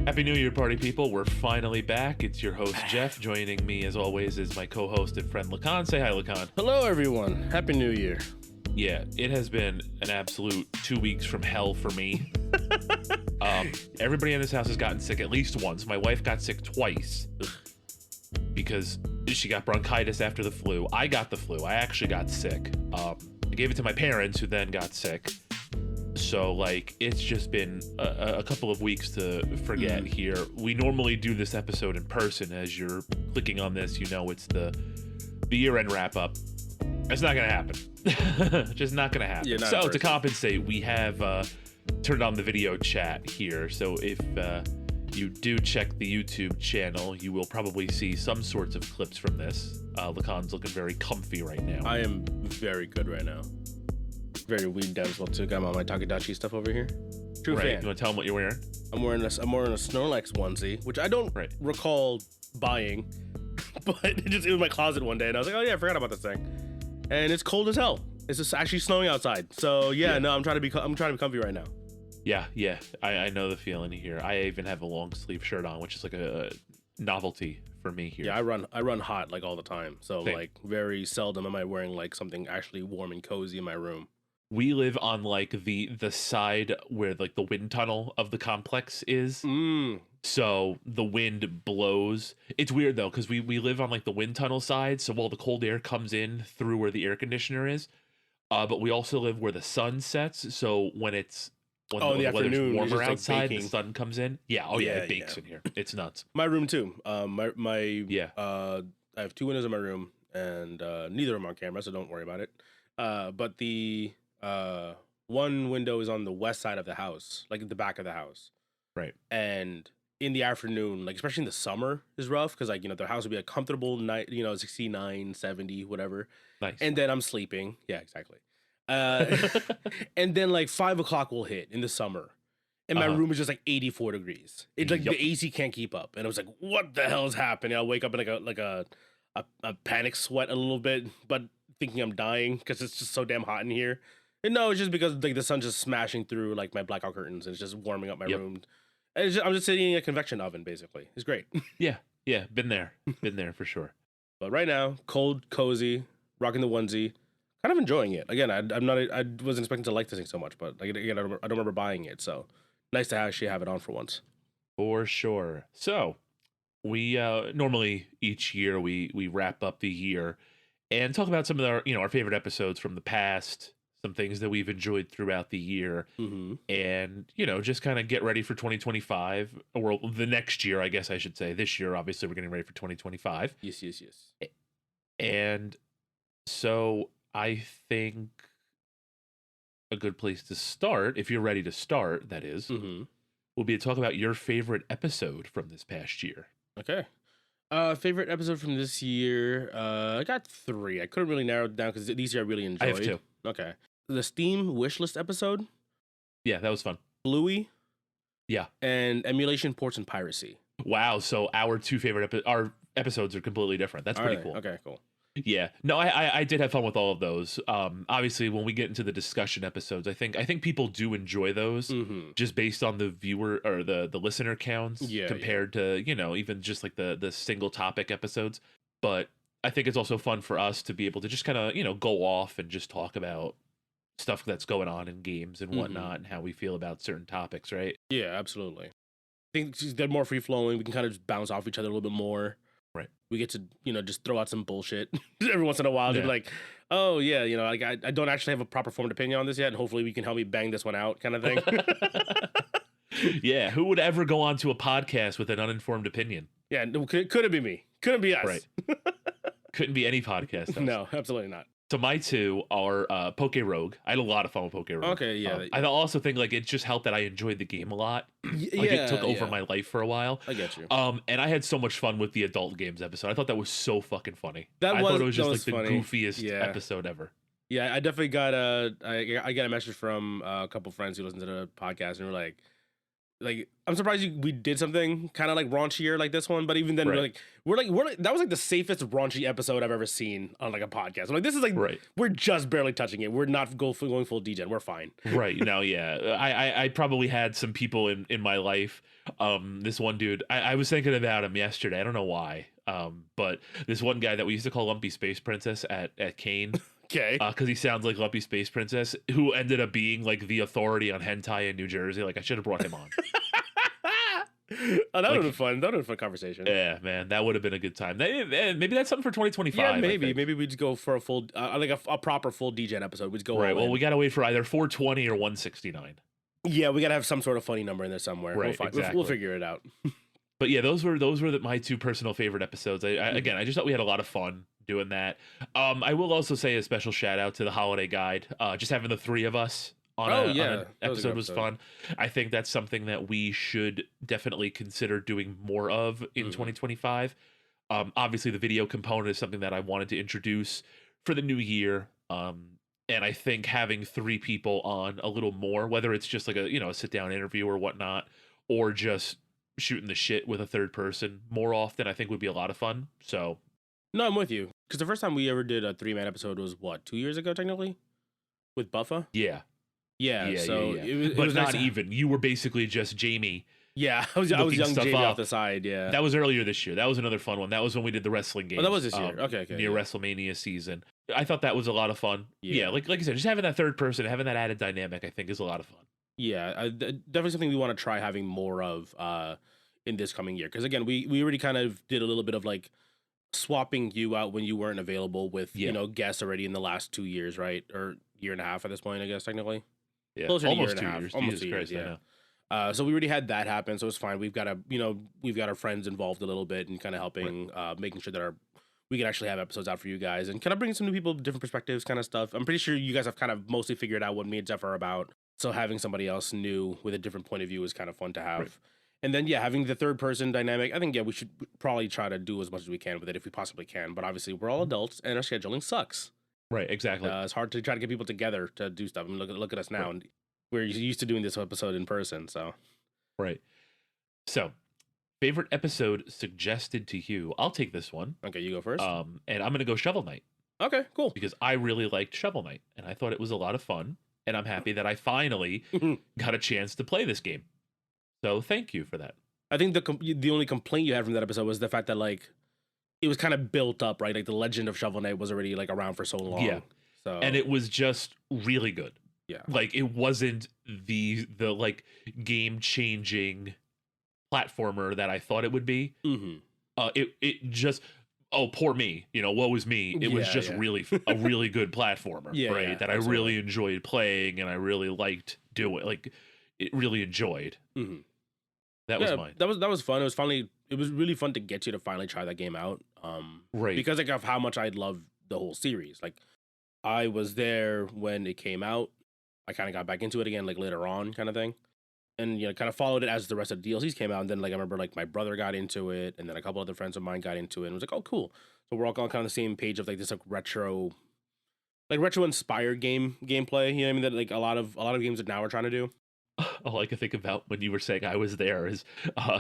Happy New Year, party people. We're finally back. It's your host, Jeff. Joining me, as always, is my co-host and friend, Lakan. Say hi, Lakan. Hello, everyone. Happy New Year. Yeah, it has been an absolute 2 weeks from hell for me. Everybody in this house has gotten sick at least once. My wife got sick twice because she got bronchitis after the flu. I got the flu. I actually got sick. I gave it to my parents, who then got sick. So, like, it's just been a couple of weeks to forget here. We normally do this episode in person. As you're clicking on this, you know it's the year-end wrap-up. It's not going to happen. Just not going to happen. Yeah, so, to compensate, we have turned on the video chat here. So, if you do check the YouTube channel, you will probably see some sorts of clips from this. Lakan's looking very comfy right now. I am very good right now. Very weed down as well too. Got my Takadashi stuff over here. True right. fan. You want to tell them what you're wearing? I'm wearing a Snorlax onesie, which I don't recall buying, but it was in my closet one day, and I was like, oh yeah, I forgot about this thing. And it's cold as hell. It's just actually snowing outside. So yeah, no, I'm trying to be comfy right now. Yeah. I know the feeling here. I even have a long sleeve shirt on, which is like a novelty for me here. Yeah, I run hot like all the time. So Same. like very seldom am I wearing like something actually warm and cozy in my room. We live on like the side where like the wind tunnel of the complex is. So the wind blows. It's weird though, because we live on like the wind tunnel side. So all the cold air comes in through where the air conditioner is. But we also live where the sun sets. So when the weather's warmer like outside, baking. the sun comes in. Yeah. Oh yeah, it bakes in here. It's nuts. My room too. I have two windows in my room, and neither of them are on camera, so don't worry about it. But the one window is on the west side of the house, like at the back of the house. Right. And in the afternoon, like especially in the summer, is rough because like, you know, the house would be a comfortable night, 69, 70, whatever. Nice. And then I'm sleeping. Yeah, exactly. And then like 5 o'clock will hit in the summer. And my room is just like 84 degrees. It's like the AC can't keep up. And I was like, what the hell is happening? I'll wake up in like a panic sweat a little bit, but thinking I'm dying because it's just so damn hot in here. And no, it's just because like the sun's just smashing through like my blackout curtains and it's just warming up my room. And I'm just sitting in a convection oven basically. It's great. Yeah, been there for sure. But right now, cold, cozy, rocking the onesie, kind of enjoying it. Again, I wasn't expecting to like this thing so much, but like, again, I don't remember buying it, so nice to actually have it on for once. For sure. So we normally each year we wrap up the year and talk about some of our favorite episodes from the past, some things that we've enjoyed throughout the year, and just kind of get ready for 2025, or the next year, I guess I should say. This year, obviously, we're getting ready for 2025. Yes. And so I think a good place to start, if you're ready to start, that is, will be to talk about your favorite episode from this past year. Okay. Favorite episode from this year? I got 3. I couldn't really narrow it down because these I really enjoyed. I have 2. Okay. The Steam wishlist episode. Yeah, that was fun. Bluey. Yeah. And emulation, ports, and piracy. Wow. So our 2 favorite our episodes are completely different. That's pretty cool. Okay, cool. Yeah. No, I did have fun with all of those. Obviously, when we get into the discussion episodes, I think people do enjoy those just based on the viewer or the listener counts compared to, even just like the single topic episodes. But I think it's also fun for us to be able to just kind of, go off and just talk about stuff that's going on in games and whatnot and how we feel about certain topics, right? Yeah, absolutely. I think they're more free flowing. We can kind of just bounce off each other a little bit more. Right. We get to, just throw out some bullshit every once in a while. Just be like, oh yeah, like I don't actually have a proper formed opinion on this yet, and hopefully we can help me bang this one out, kind of thing. Yeah, who would ever go on to a podcast with an uninformed opinion? Yeah, couldn't be me. Couldn't be us. Right. Couldn't be any podcast host. No, absolutely not. So my 2 are Poke Rogue. I had a lot of fun with Poke Rogue. Okay, yeah. I also think like it just helped that I enjoyed the game a lot. It took over my life for a while. I get you. And I had so much fun with the adult games episode. I thought that was so fucking funny. I thought it was just like funny. The goofiest episode ever. Yeah, I definitely got I got a message from a couple friends who listen to the podcast and were like, like I'm surprised we did something kind of like raunchier like this one, but even then Right. we're like that was like the safest raunchy episode I've ever seen on like a podcast. I'm like, this is like Right. we're just barely touching it. We're not going full degen. We're fine. Right. No, yeah. I probably had some people in my life. This one dude, I was thinking about him yesterday. I don't know why. But this one guy that we used to call Lumpy Space Princess at Kane. Okay. Because he sounds like Lumpy Space Princess, who ended up being like the authority on hentai in New Jersey. Like I should have brought him on. Oh, that would have been fun. That would have been a fun conversation. Yeah, man, that would have been a good time. Maybe that's something for 2025. Yeah, maybe we just go for a full, like a proper full degen episode. We just go right. all Well, in. we gotta wait for either 420 or 169. Yeah, we gotta have some sort of funny number in there somewhere. Right, exactly. We'll figure it out. But yeah, those were my two personal favorite episodes. Again, I just thought we had a lot of fun doing that. I will also say a special shout out to the holiday guide. Just having the three of us on an episode was fun. I think that's something that we should definitely consider doing more of in 2025. Obviously, the video component is something that I wanted to introduce for the new year. And I think having three people on a little more, whether it's just like a sit down interview or whatnot, or just shooting the shit with a third person more often, I think would be a lot of fun. So no, I'm with you. Because the first time we ever did a 3-man episode was what, 2 years ago technically, with Buffa. Yeah. So it but was not nice. even. You were basically just Jamie. Yeah, I was looking young stuff Jamie up. off the side. Yeah, That was earlier this year. That was another fun one. That was when we did the wrestling game. that was this year. Okay, near WrestleMania season. I thought that was a lot of fun. Yeah. Like I said, just having that third person, having that added dynamic, I think is a lot of fun. Yeah, definitely something we want to try having more of in this coming year. Because again, we already kind of did a little bit of like swapping you out when you weren't available with guests already in the last 2 years, right? Or year and a half at this point, I guess technically. Yeah, Closer almost to a year and a 2 half. years. Almost Jesus 2 years, Christ, I yeah. know. So we already had that happen, so it's fine. We've got our friends involved a little bit and kind of helping, making sure that we can actually have episodes out for you guys and kind of bring some new people, different perspectives, kind of stuff. I'm pretty sure you guys have kind of mostly figured out what me and Jeff are about. So having somebody else new with a different point of view is kind of fun to have. Right. And then having the third person dynamic, I think we should probably try to do as much as we can with it if we possibly can. But obviously we're all adults and our scheduling sucks. Right, exactly. It's hard to try to get people together to do stuff. I mean, look at us now, and we're used to doing this episode in person. So. Right. So, favorite episode suggested to you. I'll take this one. Okay, you go first. And I'm going to go Shovel Knight. Okay, cool. Because I really liked Shovel Knight, and I thought it was a lot of fun, and I'm happy that I finally got a chance to play this game. So, thank you for that. I think the only complaint you had from that episode was the fact that like it was kind of built up, right? Like the legend of Shovel Knight was already like around for so long. Yeah. So and it was just really good. Yeah. Like it wasn't the like game changing platformer that I thought it would be. Mm-hmm. It just poor me. Woe was me. It was just really a really good platformer, right? That I really enjoyed playing and I really liked doing. Like it really enjoyed. Mm-hmm. That was mine. That was fun. It was really fun to get you to finally try that game out. Right. Because like of how much I love the whole series. Like I was there when it came out. I kind of got back into it again, like later on, kind of thing, and kind of followed it as the rest of the DLCs came out. And then like I remember like my brother got into it, and then a couple other friends of mine got into it, and it was like, oh, cool. So we're all kind of the same page of like this like retro inspired gameplay. You know what I mean? That like a lot of games that now are trying to do. All I can think about when you were saying I was there is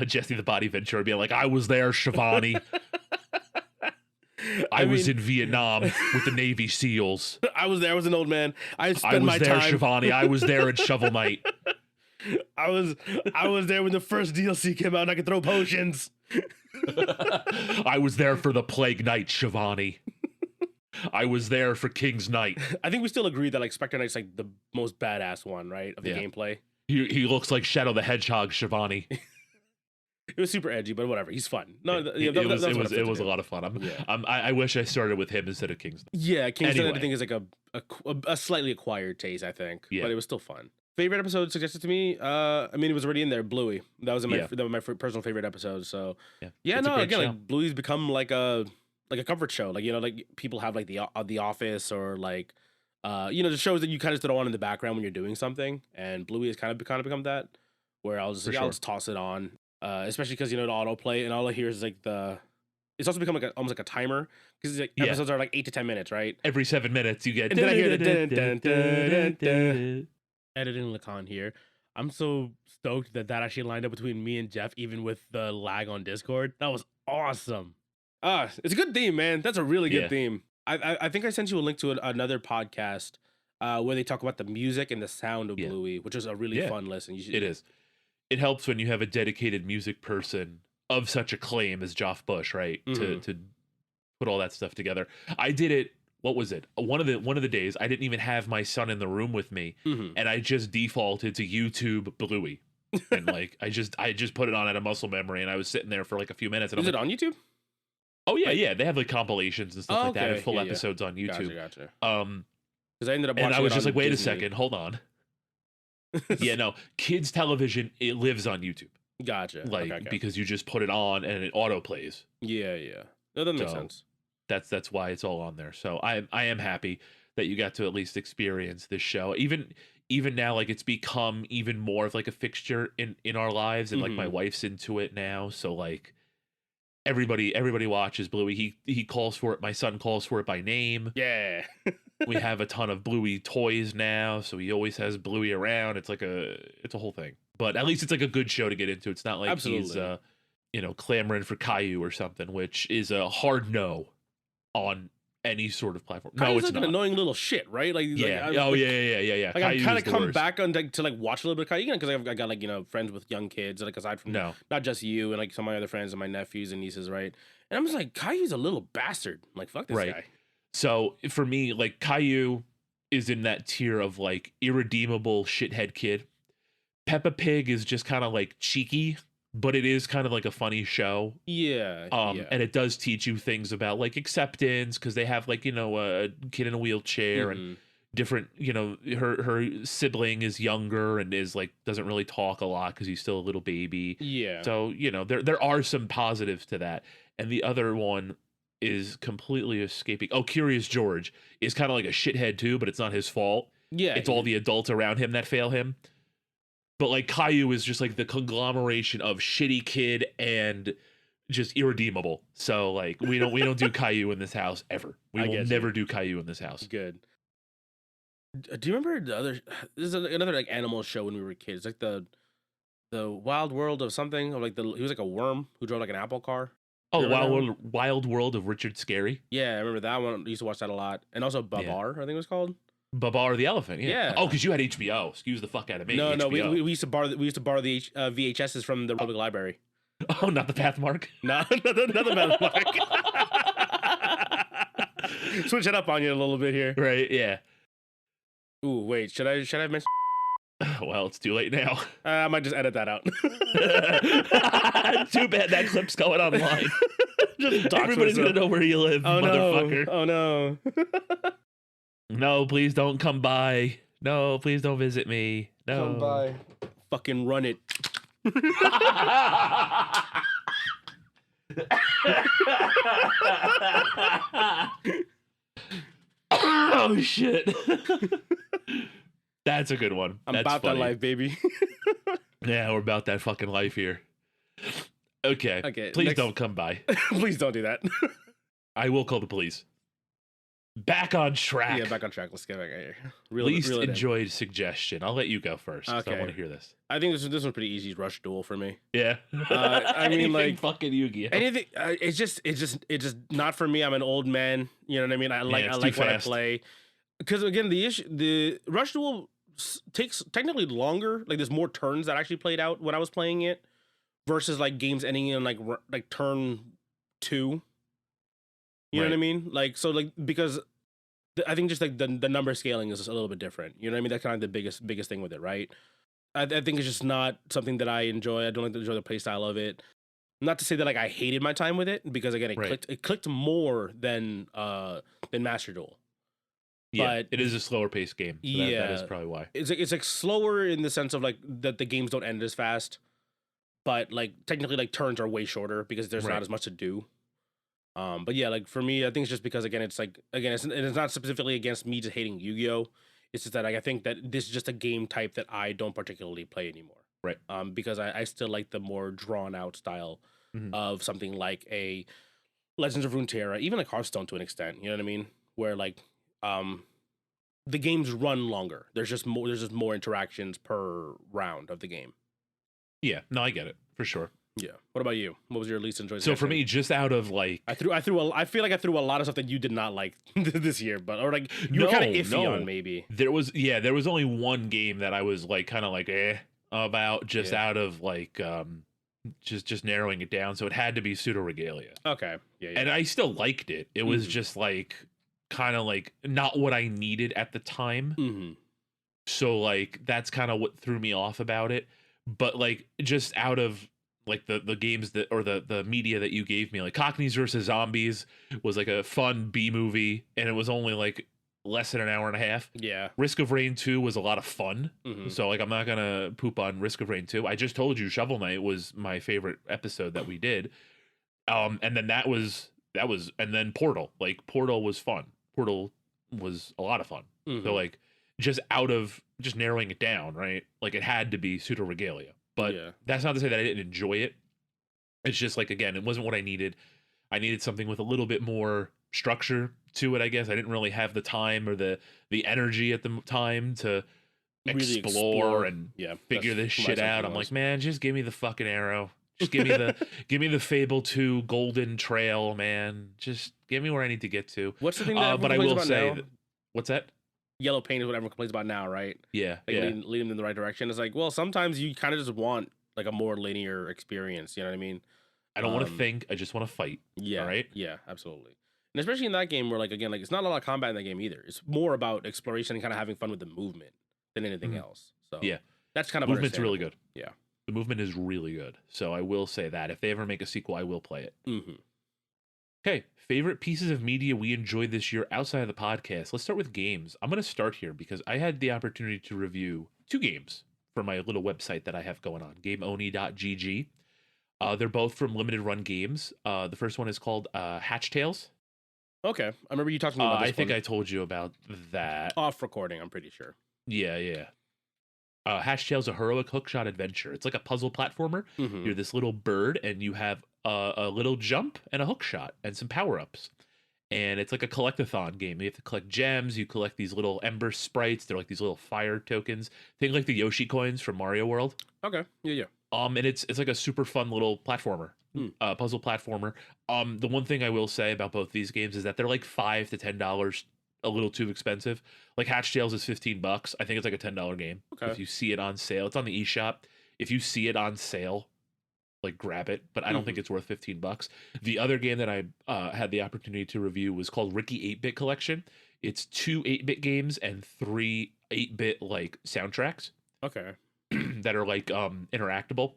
Jesse the Body Ventura being like, I was there, Shivani. I was in Vietnam with the Navy SEALs. I was there. I was an old man. I spent my time. Shivani. I was there at Shovel Knight. I was there when the first DLC came out and I could throw potions. I was there for the Plague Knight, Shivani. I was there for King's Knight. I think we still agree that like Spectre Knight's like the most badass one, right? Of the gameplay. He looks like Shadow the Hedgehog, Shivani. It was super edgy, but whatever. He's fun. No, it was a lot of fun. I wish I started with him instead of King's Knight. Yeah, King's Knight I think is like a slightly acquired taste, I think. Yeah. But it was still fun. Favorite episode suggested to me? I mean, it was already in there. Bluey. That was my personal favorite episode. So like Bluey's become like a comfort show. Like like people have like the Office or like the shows that you kind of throw on in the background when you're doing something. And Bluey has kind of become that, where I'll just toss it on. Especially because the autoplay and all I hear is like it's also become like almost like a timer because like episodes are like 8 to 10 minutes, right? Every 7 minutes you get. And then I hear the editing Lakan here. I'm so stoked that actually lined up between me and Jeff, even with the lag on Discord. That was awesome. It's a good theme, man. That's a really good Yeah. theme. I think I sent you a link to another podcast where they talk about the music and the sound of Yeah. Bluey, which is a really Yeah. fun listen. You should, It is. It helps when you have a dedicated music person of such acclaim as Joff Bush, right? Mhm. To put all that stuff together. I did it. What was it? One of the days I didn't even have my son in the room with me, Mhm. and I just defaulted to YouTube Bluey, and like I just put it on at a muscle memory, and I was sitting there for like a few minutes. And Is I'm it like, on YouTube? oh yeah, like- yeah, they have like compilations and stuff Oh, like that, and okay. full Yeah, yeah. episodes on YouTube. Gotcha. Um, Because I ended up watching and I was it just on like, wait Disney. a second, hold on. Yeah, no, kids television, it lives on YouTube, Gotcha. like Okay. because you just put it on and it auto plays. Yeah. No, that makes So, sense. That's why it's all on there. So I am happy that you got to at least experience this show. Even now, like it's become even more of like a fixture in our lives, and like my Mhm. wife's into it now. So like everybody watches Bluey. He calls for it. My son calls for it by name. Yeah. We have a ton of Bluey toys now, so he always has Bluey around. It's a whole thing. But at least it's like a good show to get into. It's not like he's Absolutely. clamoring for Caillou or something, which is a hard no on any sort of platform. No, Caillou's it's like not. an annoying little shit, right? Yeah. Like, Oh, yeah. Like I've Caillou kind is of the come worst. back on to like watch a little bit of Caillou because I got like friends with young kids, like aside from No. not just you and like some of my other friends and my nephews and nieces, right? And I'm just like, Caillou's a little bastard. I'm like, fuck this Right. guy. So for me, like Caillou is in that tier of like irredeemable shithead kid. Peppa Pig is just kind of like cheeky, but it is kind of like a funny show. Yeah. And it does teach you things about like acceptance because they have like a kid in a wheelchair and Mhm. different, her sibling is younger and is like doesn't really talk a lot because he's still a little baby. Yeah. So there are some positives to that, and the other one is completely escaping. Oh, Curious George is kind of like a shithead too, but it's not his fault. Yeah. It's all the adults around him that fail him. But like Caillou is just like the conglomeration of shitty kid and just irredeemable. So like we don't do Caillou in this house ever. We I will get never you. do Caillou in this house. Good. Do you remember the other? This is another like animal show when we were kids, like the Wild World of something. Of like he was like a worm who drove like an apple car. Oh, Remember that one? Wild World of Richard Scary. Yeah, I remember that one. I used to watch that a lot, and also Babar, I think it was called. Babar the elephant. Yeah. Yeah. Oh, because you had HBO. Excuse the fuck out of me. No, HBO. we used to borrow the VHSs from the public library. Oh, not the Pathmark. No, another bad mark. Switch it up on you a little bit here. Right. Yeah. Ooh, wait. Should I mention? Well, it's too late now. I might just edit that out. Too bad that clip's going online. Just dox Everybody's myself. gonna know where you live, motherfucker. Oh no. No, please don't come by. No, please don't visit me. No. Come by. Fucking run it. Oh shit. That's a good one. I'm That's about funny. that life, baby. Yeah, we're about that fucking life here. Okay. Okay, Please next- don't come by. Please don't do that. I will call the police. Back on track. Yeah, back on track. Let's get back here. Least reel it in. enjoyed suggestion. I'll let you go first. 'Cause I Okay. want to hear this. I think this one's pretty easy. Rush Duel for me. Yeah. I mean, Anything like, fucking Yu-Gi-Oh. Anything. It's just not for me. I'm an old man. You know what I mean? I like it's too what I fast. play. Because again, the Rush Duel takes technically longer. Like there's more turns that actually played out when I was playing it, versus like games ending in like turn 2. You know what I Right. mean? Like so like because I think just like the number scaling is just a little bit different. You know what I mean? That's kind of the biggest thing with it, right? I think it's just not something that I enjoy. I don't like to enjoy the play style of it. Not to say that like I hated my time with it, because again Right. it clicked more than Master Duel. Yeah, but- it is a slower paced game. So that is Yeah. probably why. It's like slower in the sense of like that the games don't end as fast, but like technically like turns are way shorter because there's Right. not as much to do. But yeah, like for me, I think it's just because again it's not specifically against me just hating Yu-Gi-Oh. It's just that like, I think that this is just a game type that I don't particularly play anymore. Right. Because I still like the more drawn out style Mhm. of something like a Legends of Runeterra, even like Hearthstone to an extent. You know what I mean? Where like the games run longer. There's just more interactions per round of the game. Yeah, no, I get it for sure. Yeah. What about you? What was your least enjoyed? So for me, just out of like, I feel like I threw a lot of stuff that you did not like this year, or like you were kind of iffy on maybe. There was only one game that I was like kind of like about, just out of like just narrowing it down. So it had to be Pseudo Regalia. Okay. Yeah. And I still liked it. It was just like kind of like not what I needed at the time. Mm-hmm. So like that's kind of what threw me off about it. But like just out of like the games that, or the media that you gave me, like Cockneys versus Zombies was like a fun B movie, and it was only like less than an hour and a half. Yeah. Risk of Rain 2 was a lot of fun. Mm-hmm. So like I'm not gonna poop on Risk of Rain 2. I just told you Shovel Knight was my favorite episode that we did. And then that was and then Portal. Like Portal was fun. Portal was a lot of fun. Mm-hmm. So like just out of just narrowing it down, right? Like it had to be Pseudo Regalia. But that's not to say that I didn't enjoy it. It's just like, again, it wasn't what I needed. I needed something with a little bit more structure to it, I guess. I didn't really have the time or the energy at the time to really explore and figure this shit out. I'm like, man, just give me the fucking arrow. Just give me the Fable 2 Golden Trail, man. Just give me where I need to get to. What's the thing that but I will say what's that? Yellow paint is what everyone complains about now, right? Yeah. Like lead them in the right direction. It's like, well, sometimes you kind of just want like a more linear experience. You know what I mean? I don't want to think. I just want to fight. Yeah. All right. Yeah, absolutely. And especially in that game where, like, again, like it's not a lot of combat in that game either. It's more about exploration and kind of having fun with the movement than anything else. So yeah, that's kind of movement's really good. Yeah, the movement is really good. So I will say that if they ever make a sequel, I will play it. Mm-hmm. Okay, favorite pieces of media we enjoyed this year outside of the podcast. Let's start with games. I'm going to start here because I had the opportunity to review 2 games for my little website that I have going on, GameOni.gg. They're both from Limited Run Games. The first one is called Hatch Tales. Okay, I remember you talking about this. I think I told you about that. Off recording, I'm pretty sure. Yeah. Hatch Tales, a heroic hookshot adventure. It's like a puzzle platformer. Mm-hmm. You're this little bird, and you have a little jump and a hookshot and some power-ups. And it's like a collectathon game. You have to collect gems. You collect these little ember sprites. They're like these little fire tokens. Think like the Yoshi coins from Mario World. Okay, yeah. And it's like a super fun little platformer, puzzle platformer. The one thing I will say about both these games is that they're like $5 to $10, a little too expensive. Like Hatch Tales is $15. I think it's like a $10 game. Okay. If you see it on sale, it's on the eShop. If you see it on sale, like grab it. But I don't think it's worth $15. The other game that I had the opportunity to review was called Ricky 8-Bit Collection. It's 2 8-bit games and 3 8-bit like soundtracks. Okay. That are like interactable.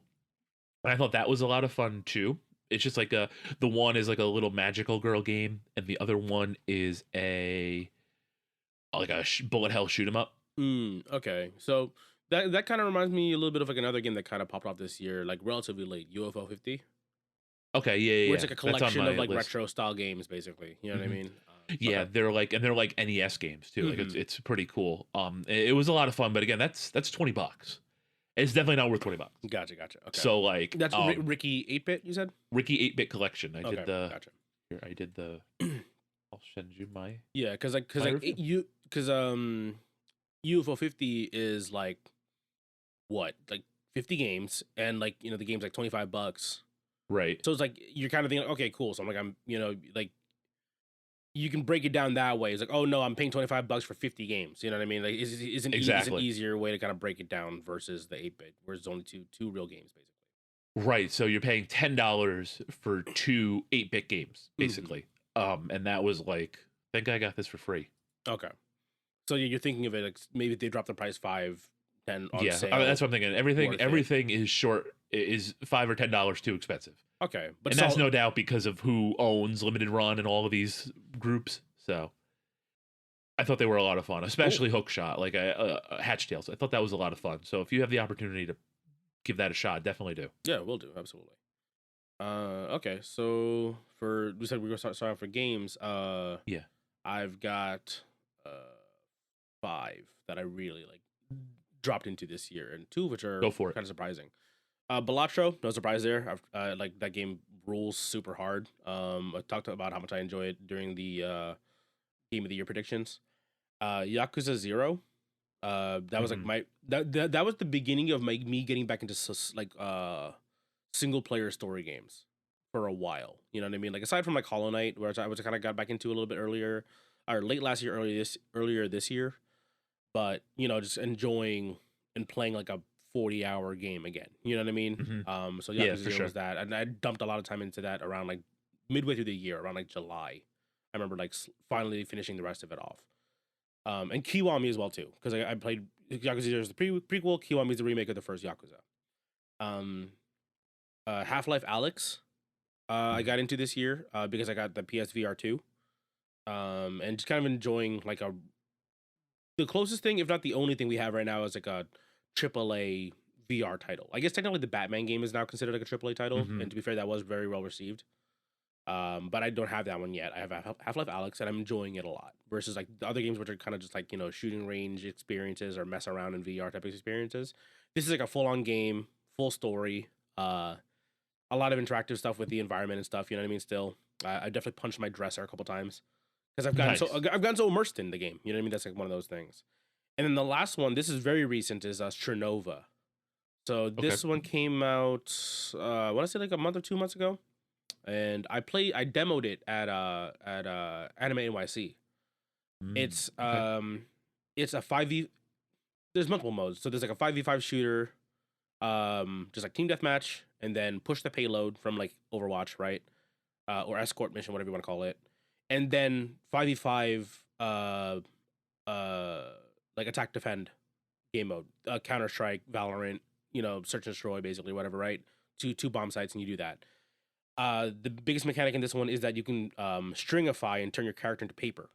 And I thought that was a lot of fun too. It's just like the one is like a little magical girl game, and the other one is a bullet hell shoot 'em up. Okay, so that kind of reminds me a little bit of like another game that kind of popped off this year, like relatively late, UFO 50. Okay, yeah. Where it's like a collection of like retro style games, basically. You know what I mean? Yeah, they're like NES games too. Like it's pretty cool. It was a lot of fun, but again, that's $20. It's definitely not worth $20. Gotcha. Okay. So like that's Ricky 8-bit. You said Ricky 8-bit Collection. I did the. Gotcha. Here, I did the. I'll send you my. Yeah, because UFO 50 is like what, like 50 games, and like the game's like $25. Right. So it's like you're kind of thinking, okay, cool. So I'm like like. You can break it down that way. It's like, oh no, I'm paying $25 for 50 games. You know what I mean? Like, it's an easier way to kind of break it down versus the 8-bit, where it's only two real games basically. Right. So you're paying $10 for 2 8-bit games basically. And that was like, I think I got this for free. Okay. So you're thinking of it like maybe they drop the price $5, $10 on sale. That's what I'm thinking. Everything is $5 or $10 too expensive. Okay, but that's no doubt because of who owns Limited Run and all of these groups. So I thought they were a lot of fun, especially Hookshot, like Hatch Tales. I thought that was a lot of fun. So if you have the opportunity to give that a shot, definitely do. Yeah, we'll do, absolutely. Okay, so we said we were starting off for games. Yeah, I've got 5 that I really like dropped into this year, and 2 of which are kind of surprising. Balatro, no surprise there. Like that game rules super hard. I talked about how much I enjoy it during the Game of the Year predictions. Yakuza 0. That was like Hmm. that was the beginning of me getting back into single player story games for a while. You know what I mean? Like aside from like Hollow Knight, where I was kind of got back into a little bit earlier, or late last year, earlier this year. But just enjoying and playing like a 40-hour game again. You know what I mean? Hmm. So Yeah, Yakuza for 0 was sure. that, and I dumped a lot of time into that around like midway through the year, around like July. I remember like finally finishing the rest of it off. And Kiwami as well too, because I played Yakuza 0 is the prequel. Kiwami is the remake of the first Yakuza. Um, Half Life Alex, I Mhm. got into this year because I got the PSVR 2. And just kind of enjoying like the closest thing, if not the only thing we have right now, is like a AAA VR title. I guess technically the Batman game is now considered like a AAA title, Hmm. and to be fair, that was very well received. But I don't have that one yet. I have Half Life Alex, and I'm enjoying it a lot. Versus like the other games, which are kind of just like shooting range experiences or mess around in VR type of experiences. This is like a full on game, full story. A lot of interactive stuff with the environment and stuff. You know what I mean? Still, I definitely punched my dresser a couple times because Nice. I've gotten so immersed in the game. You know what I mean? That's like one of those things. And then the last one, this is very recent, is Chernova. So Okay. this one came out, I want to say like a month or 2 months ago, and I demoed it at Anime NYC. Mm, It's okay. it's a 5v. There's multiple modes, so there's like a 5v5 shooter, just like team deathmatch, and then push the payload from like Overwatch, right? Or escort mission, whatever you want to call it, and then 5v5, uh, like attack defend game mode, Counter Strike, Valorant, search and destroy, basically whatever, right? Two bomb sites, and you do that. The biggest mechanic in this one is that you can stringify and turn your character into paper,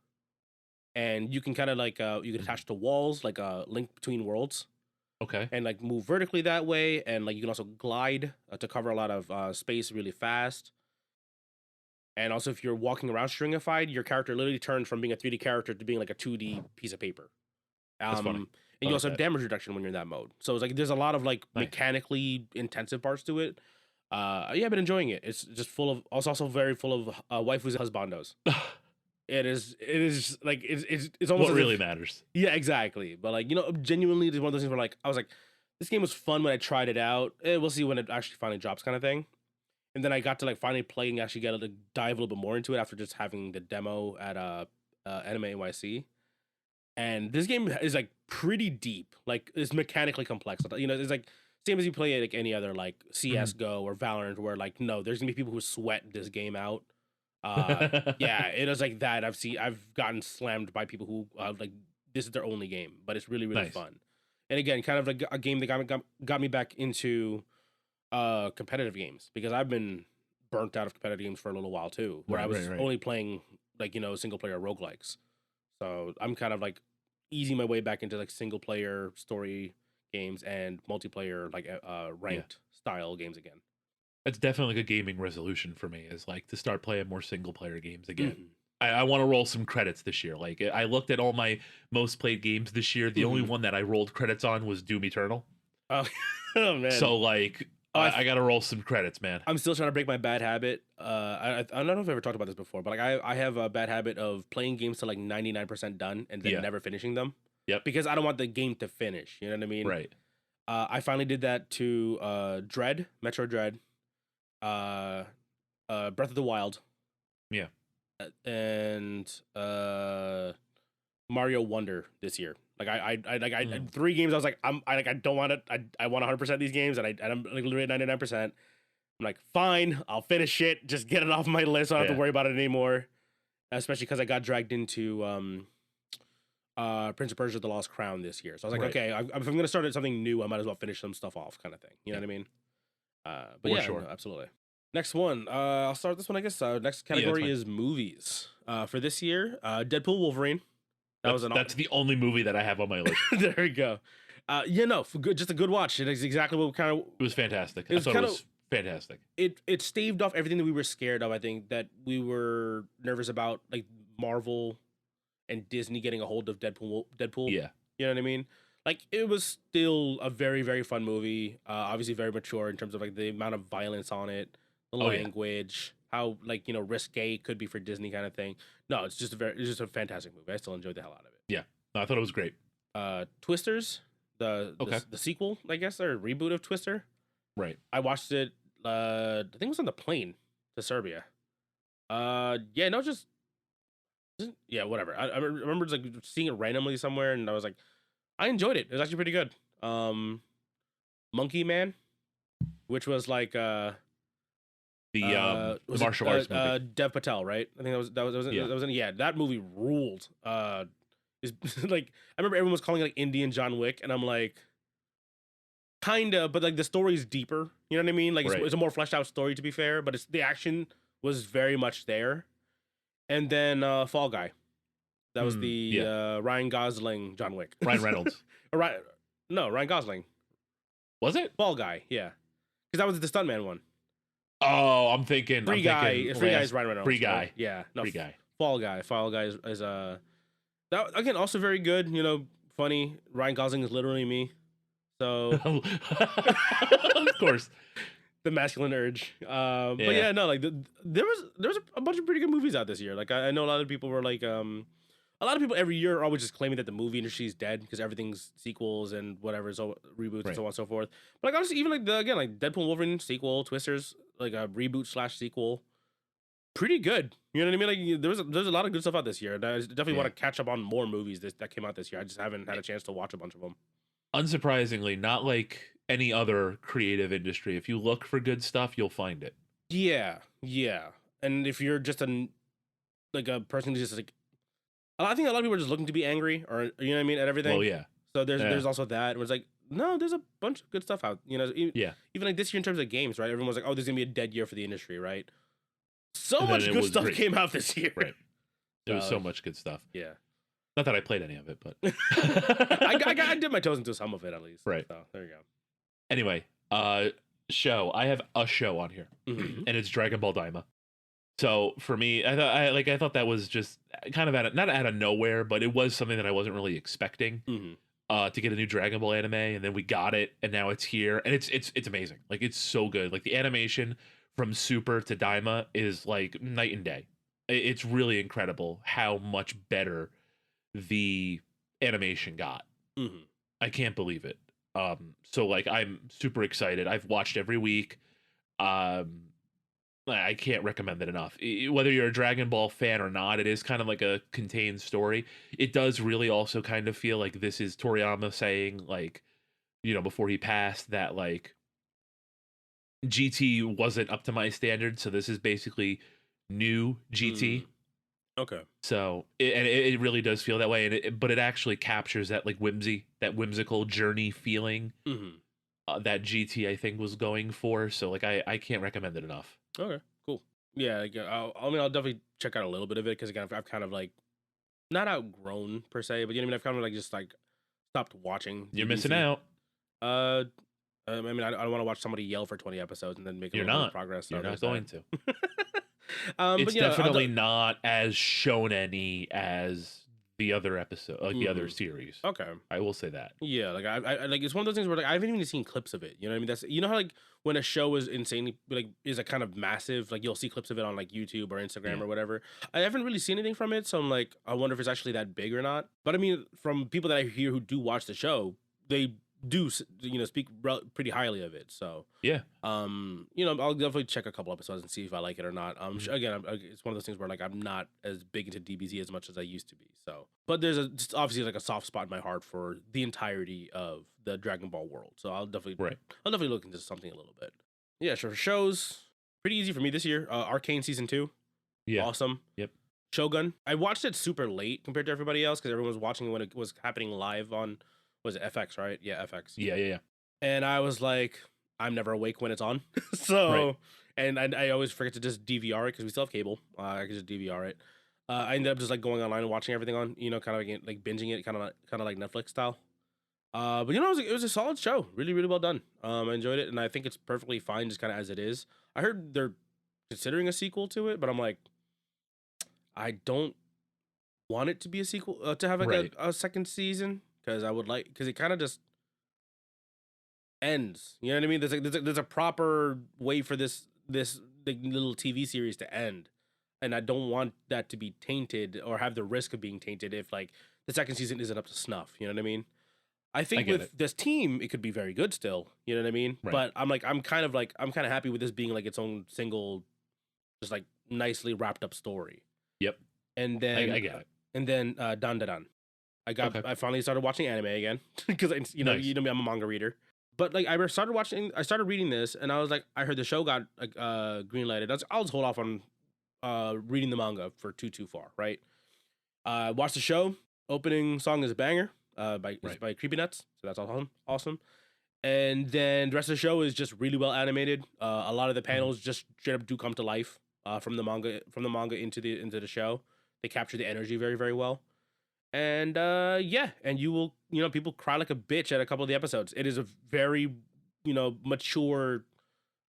and you can kind of like you can Mhm. attach to walls like a link between worlds, Okay. and like move vertically that way, and like you can also glide to cover a lot of space really fast. And also, if you're walking around stringified, your character literally turns from being a 3D character to being like a 2D piece of paper. That's funny. And I you like also have that. damage reduction when you're in that mode. So it's like there's a lot of like Nice. mechanically intensive parts to it. Yeah, I've been enjoying it. It's just full of, also very full of waifus and husbandos. It is like it's almost What as really if, matters. yeah, exactly. But like genuinely, it's one of those things where like I was like, this game was fun when I tried it out. We'll see when it actually finally drops, kind of thing. And then I got to like finally play and actually get to like, dive a little bit more into it after just having the demo at Anime NYC. And this game is like pretty deep, like it's mechanically complex. It's like same as you play like any other like Mhm. CS:GO or Valorant, where like no, there's gonna be people who sweat this game out. Yeah, it is like that. I've gotten slammed by people who like this is their only game, but it's really really Nice. fun. And again, kind of like a game that got me back into competitive games, because I've been burnt out of competitive games for a little while too, where I Right, right, was right. only playing like single player roguelikes. So I'm kind of like easing my way back into like single player story games and multiplayer like Yeah. ranked style games again. That's definitely like a gaming resolution for me is like to start playing more single player games again. Hmm. I want to roll some credits this year. Like I looked at all my most played games this year. The only Hmm. one that I rolled credits on was Doom Eternal. Oh, oh man. So like Oh, I got to roll some credits, man. I'm still trying to break my bad habit. I don't know if I've ever talked about this before, but like I have a bad habit of playing games to like 99% done and then Yeah. never finishing them, Yep. because I don't want the game to finish. You know what I mean? Right. I finally did that to Dread, Metro Dread, uh, Breath of the Wild, Yeah. and Mario Wonder this year. Like I Mm. 3 games. I was like I don't want it. I want 100% these games, and I'm like literally at 99%. I'm like fine, I'll finish it. Just get it off my list. So I don't have to Yeah. worry about it anymore. Especially because I got dragged into Prince of Persia: The Lost Crown this year. So I was like, Right. okay, if I'm gonna start at something new, I might as well finish some stuff off, kind of thing. You know Yeah. what I mean? But For yeah, no, sure. absolutely. Next one. I'll start this one, I guess. Next Yeah, that's category fine. is movies. For this year, Deadpool, Wolverine. That was That's an. that's the only movie that I have on my list. There we go. Yeah, no, for good, just a good watch. It is exactly what kind of. It was fantastic. It I was thought it kind of. was fantastic. It staved off everything that we were scared of. I think that we were nervous about, like Marvel and Disney getting a hold of Deadpool. Deadpool. Yeah. You know what I mean? Like it was still a very very fun movie. Obviously very mature in terms of like the amount of violence on it, the Oh yeah. language, how like risque it could be for Disney, kind of thing. No, it's just a fantastic movie. I still enjoyed the hell out of it. Yeah, no, I thought it was great. Twisters, the sequel, I guess, or reboot of Twister. Right. I watched it. I think it was on the plane to Serbia. Yeah, no, yeah, whatever. I remember just, like seeing it randomly somewhere, and I was like, I enjoyed it. It was actually pretty good. Monkey Man, which was like The martial arts movie. Dev Patel, right? I think yeah, that movie ruled. Is like I remember everyone was calling it like Indian John Wick, and I'm like, kinda, but like the story's deeper. You know what I mean? Like Right. it's a more fleshed out story, to be fair, but it's the action was very much there. And then Fall Guy, that was the Ryan Gosling John Wick. Ryan Reynolds. Ryan Gosling. Was it? Fall Guy, yeah, because that was the stuntman one. Oh, I'm thinking. Free Guy is Ryan Reynolds. Free Guy. Right? Yeah, no, Free Guy. Fall Guy. Fall Guy is that again also very good. You know, funny. Ryan Gosling is literally me. So Of course. the masculine urge. But yeah, no, like there was a bunch of pretty good movies out this year. Like I know a lot of people were like, a lot of people every year are always just claiming that the movie industry is dead because everything's sequels and whatever, so reboots and so on and so forth. But like honestly, even like like Deadpool and Wolverine sequel, Twisters, like a reboot / sequel, pretty good. You know what I mean? Like there's a lot of good stuff out this year. And I definitely want to catch up on more movies that came out this year. I just haven't had a chance to watch a bunch of them. Unsurprisingly, not like any other creative industry. If you look for good stuff, you'll find it. Yeah. And if you're just a person who's just like, I think a lot of people are just looking to be angry, or you know what I mean, at everything. Well, yeah. So there's also that. It was like, no, there's a bunch of good stuff out. You know, even like this year in terms of games, right? Everyone was like, oh, there's gonna be a dead year for the industry, right? So much good stuff came out this year. Right. There was so much good stuff. Yeah. Not that I played any of it, but I dipped my toes into some of it at least. Right. So there you go. Anyway, show. I have a show on here, and it's Dragon Ball Daima. So for me, I thought that was just kind of not out of nowhere, but it was something that I wasn't really expecting. To get a new Dragon Ball anime, and then we got it, and now it's here, and it's amazing. Like it's so good. Like the animation from Super to Daima is like night and day. It's really incredible how much better the animation got. I can't believe it. So like I'm super excited. I've watched every week. I can't recommend it enough. Whether you're a Dragon Ball fan or not, it is kind of like a contained story. It does really also kind of feel like this is Toriyama saying, like, you know, before he passed, that like GT wasn't up to my standard, so this is basically new GT. Okay. So it really does feel that way, and but it actually captures that like that whimsical journey feeling that GT I think was going for. So like I can't recommend it enough. Okay, cool. Yeah, like, I'll definitely check out a little bit of it because again, I've kind of like not outgrown per se, but you know what I mean. I've kind of like just like stopped watching. You're missing out. I mean, I don't want to watch somebody yell for 20 episodes and then make a little bit of progress. So You're not going to. but, It's definitely not as shonen-y as the other episode, like the other series. Okay, I will say that. Yeah, like I like it's one of those things where like I haven't even seen clips of it. You know what I mean? That's how like when a show is insanely like is a kind of massive, like you'll see clips of it on like YouTube or Instagram or whatever. I haven't really seen anything from it, so I'm like, I wonder if it's actually that big or not. But I mean, from people that I hear who do watch the show, they do speak pretty highly of it. So yeah, I'll definitely check a couple episodes and see if I like it or not. Again, it's one of those things where like I'm not as big into DBZ as much as I used to be. So, but there's just obviously like a soft spot in my heart for the entirety of the Dragon Ball world. So I'll definitely look into something a little bit. Yeah, sure. Shows pretty easy for me this year. Arcane season 2, awesome. Yep. Shogun. I watched it super late compared to everybody else because everyone was watching it when it was happening live on. Was it FX, right? Yeah, FX. Yeah. And I was like, I'm never awake when it's on. So, and I always forget to just DVR it because we still have cable. I can just DVR it. I ended up just like going online and watching everything on, kind of like binging it, kind of like Netflix style. But it was a solid show. Really, really well done. I enjoyed it, and I think it's perfectly fine just kind of as it is. I heard they're considering a sequel to it, but I'm like, I don't want it to be a sequel to have like a second season. Because it kind of just ends. You know what I mean? There's a proper way for this like, little TV series to end, and I don't want that to be tainted or have the risk of being tainted if like the second season isn't up to snuff. You know what I mean? I I think get with it. this team, it could be very good still. You know what I mean? Right. But I'm kind of happy with this being like its own single, just like nicely wrapped up story. Yep. And I then get it. Dan Da Dan. Okay. I finally started watching anime again because Nice. you know me, I'm a manga reader. But like I started reading this, and I was like, I heard the show got like green lighted. I'll just hold off on reading the manga for too far, right? Watch the show. Opening song is a banger. It's Right. by Creepy Nuts, so that's awesome. Awesome. And then the rest of the show is just really well animated. A lot of the Mhm. panels just straight up do come to life from the manga into the show. They capture the energy very very well. And yeah, and you will people cry like a bitch at a couple of the episodes. It is a very mature.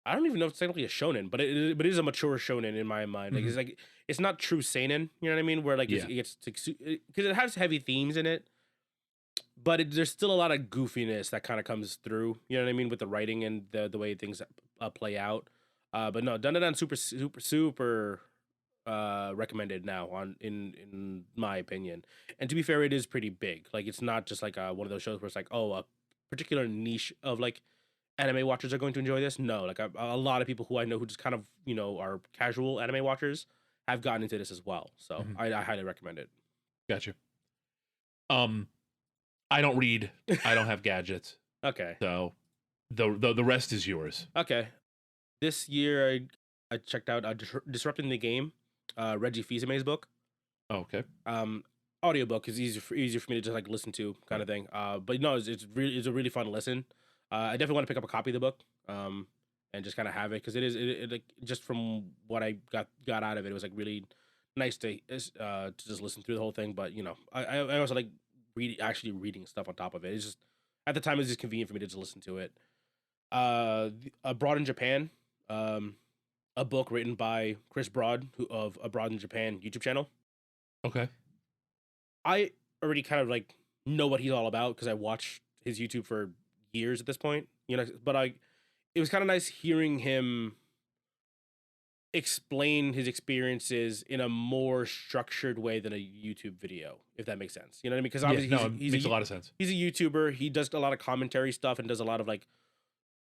I don't even know if it's technically a shonen, but it is a mature shonen in my mind. Mhm. Like it's not true seinen. You know what I mean? Where like Yeah. it gets because it has heavy themes in it, but there's still a lot of goofiness that kind of comes through. You know what I mean with the writing and the way things play out. But no, Dun Dun Dun super recommended now on in my opinion. And to be fair, it is pretty big. Like it's not just like one of those shows where it's like a particular niche of like anime watchers are going to enjoy this. No, like a lot of people who I know who just kind of are casual anime watchers have gotten into this as well. So Mhm. I highly recommend it. Gotcha. Um, I don't read. I don't have gadgets. Okay, So the rest is yours. okay. This year I checked out Disrupting the Game, Reggie Fils-Aimé's book. Okay. Um, Audiobook is easier for me to just like listen to kind Right. of thing. But no, it's a really fun listen. I definitely want to pick up a copy of the book. And just kind of have it because it like just from what I got out of it, it was like really nice to just listen through the whole thing. But I also like actually reading stuff on top of it. It's just at the time it was just convenient for me to just listen to it. Abroad in Japan, um, a book written by Chris Broad who of Abroad in Japan YouTube channel. Okay. I already kind of like know what he's all about because I watched his YouTube for years at this point. But it was kind of nice hearing him explain his experiences in a more structured way than a YouTube video, if that makes sense. You know what I mean? Because Yeah. obviously No, it makes a lot of sense. he's a YouTuber. He does a lot of commentary stuff and does a lot of like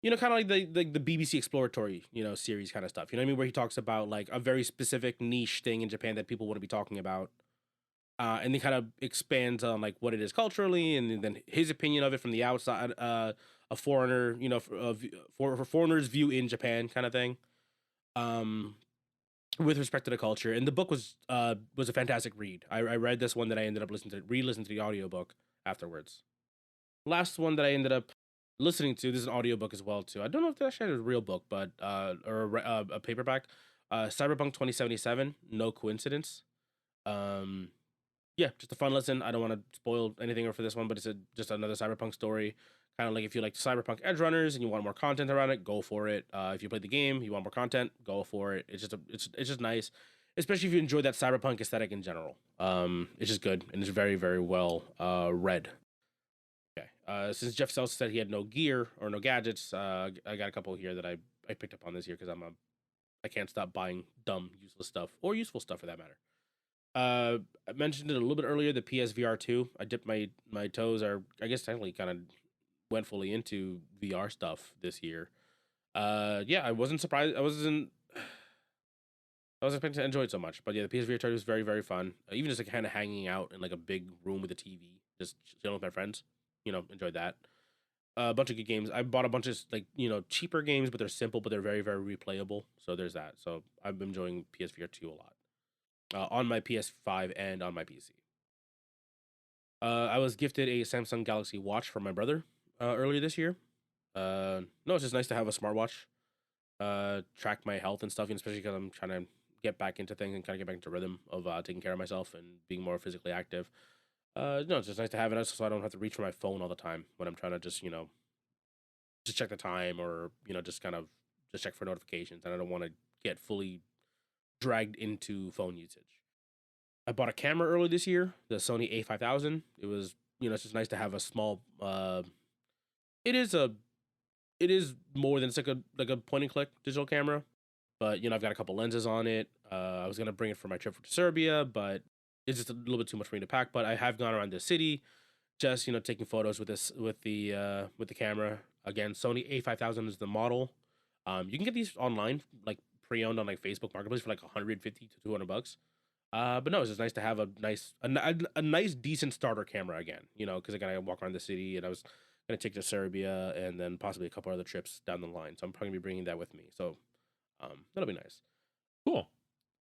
kind of like the BBC exploratory series kind of stuff. You know what I mean? Where he talks about like a very specific niche thing in Japan that people want to be talking about. And then kind of expands on like what it is culturally, and then his opinion of it from the outside, a foreigner, for foreigners' view in Japan, kind of thing. Um, with respect to the culture, and the book was a fantastic read. I read this one that I ended up re-listening to the audiobook afterwards. Last one that I ended up listening to, this is an audiobook as well too. I don't know if that actually had a real book, but or a paperback. Cyberpunk 2077, no coincidence. Um, yeah, just a fun listen. I don't want to spoil anything for this one, but it's just another cyberpunk story. Kind of like if you like cyberpunk edge runners and you want more content around it, go for it. If you played the game, you want more content, go for it. It's just nice, especially if you enjoy that cyberpunk aesthetic in general. It's just good and it's very very well read. Okay. Since Jeff Seltz said he had no gear or no gadgets, I got a couple here that I picked up on this year because I can't stop buying dumb useless stuff or useful stuff for that matter. I mentioned it a little bit earlier. The PSVR 2. I dipped my toes, or I guess technically kind of went fully into VR stuff this year. Yeah, I wasn't surprised. I was expecting to enjoy it so much, but yeah, the PSVR 2 was very very fun. Even just like kind of hanging out in like a big room with a TV, just chilling with my friends. Enjoyed that. A bunch of good games. I bought a bunch of like cheaper games, but they're simple, but they're very very replayable. So there's that. So I'm enjoying PSVR 2 a lot on my PS5 and on my PC. I was gifted a Samsung Galaxy Watch from my brother earlier this year. No, it's just nice to have a smartwatch. Track my health and stuff, and especially because I'm trying to get back into things and kind of get back into rhythm of taking care of myself and being more physically active. No, it's just nice to have it so I don't have to reach for my phone all the time when I'm trying to just check the time or just kind of just check for notifications, and I don't want to get fully dragged into phone usage. I bought a camera early this year, the Sony A5000. It was, it's just nice to have a small. It is a, it is more than it's like a point and click digital camera, but I've got a couple lenses on it. I was gonna bring it for my trip to Serbia, but it's just a little bit too much for me to pack. But I have gone around the city, just taking photos with the camera. Again, Sony A5000 is the model. You can get these online, like pre-owned on like Facebook Marketplace for like 150 to $200. But no, it's just nice to have a nice decent starter camera again. Because I gotta walk around the city, and I was gonna take to Serbia and then possibly a couple other trips down the line. So I'm probably gonna be bringing that with me. So that'll be nice. Cool.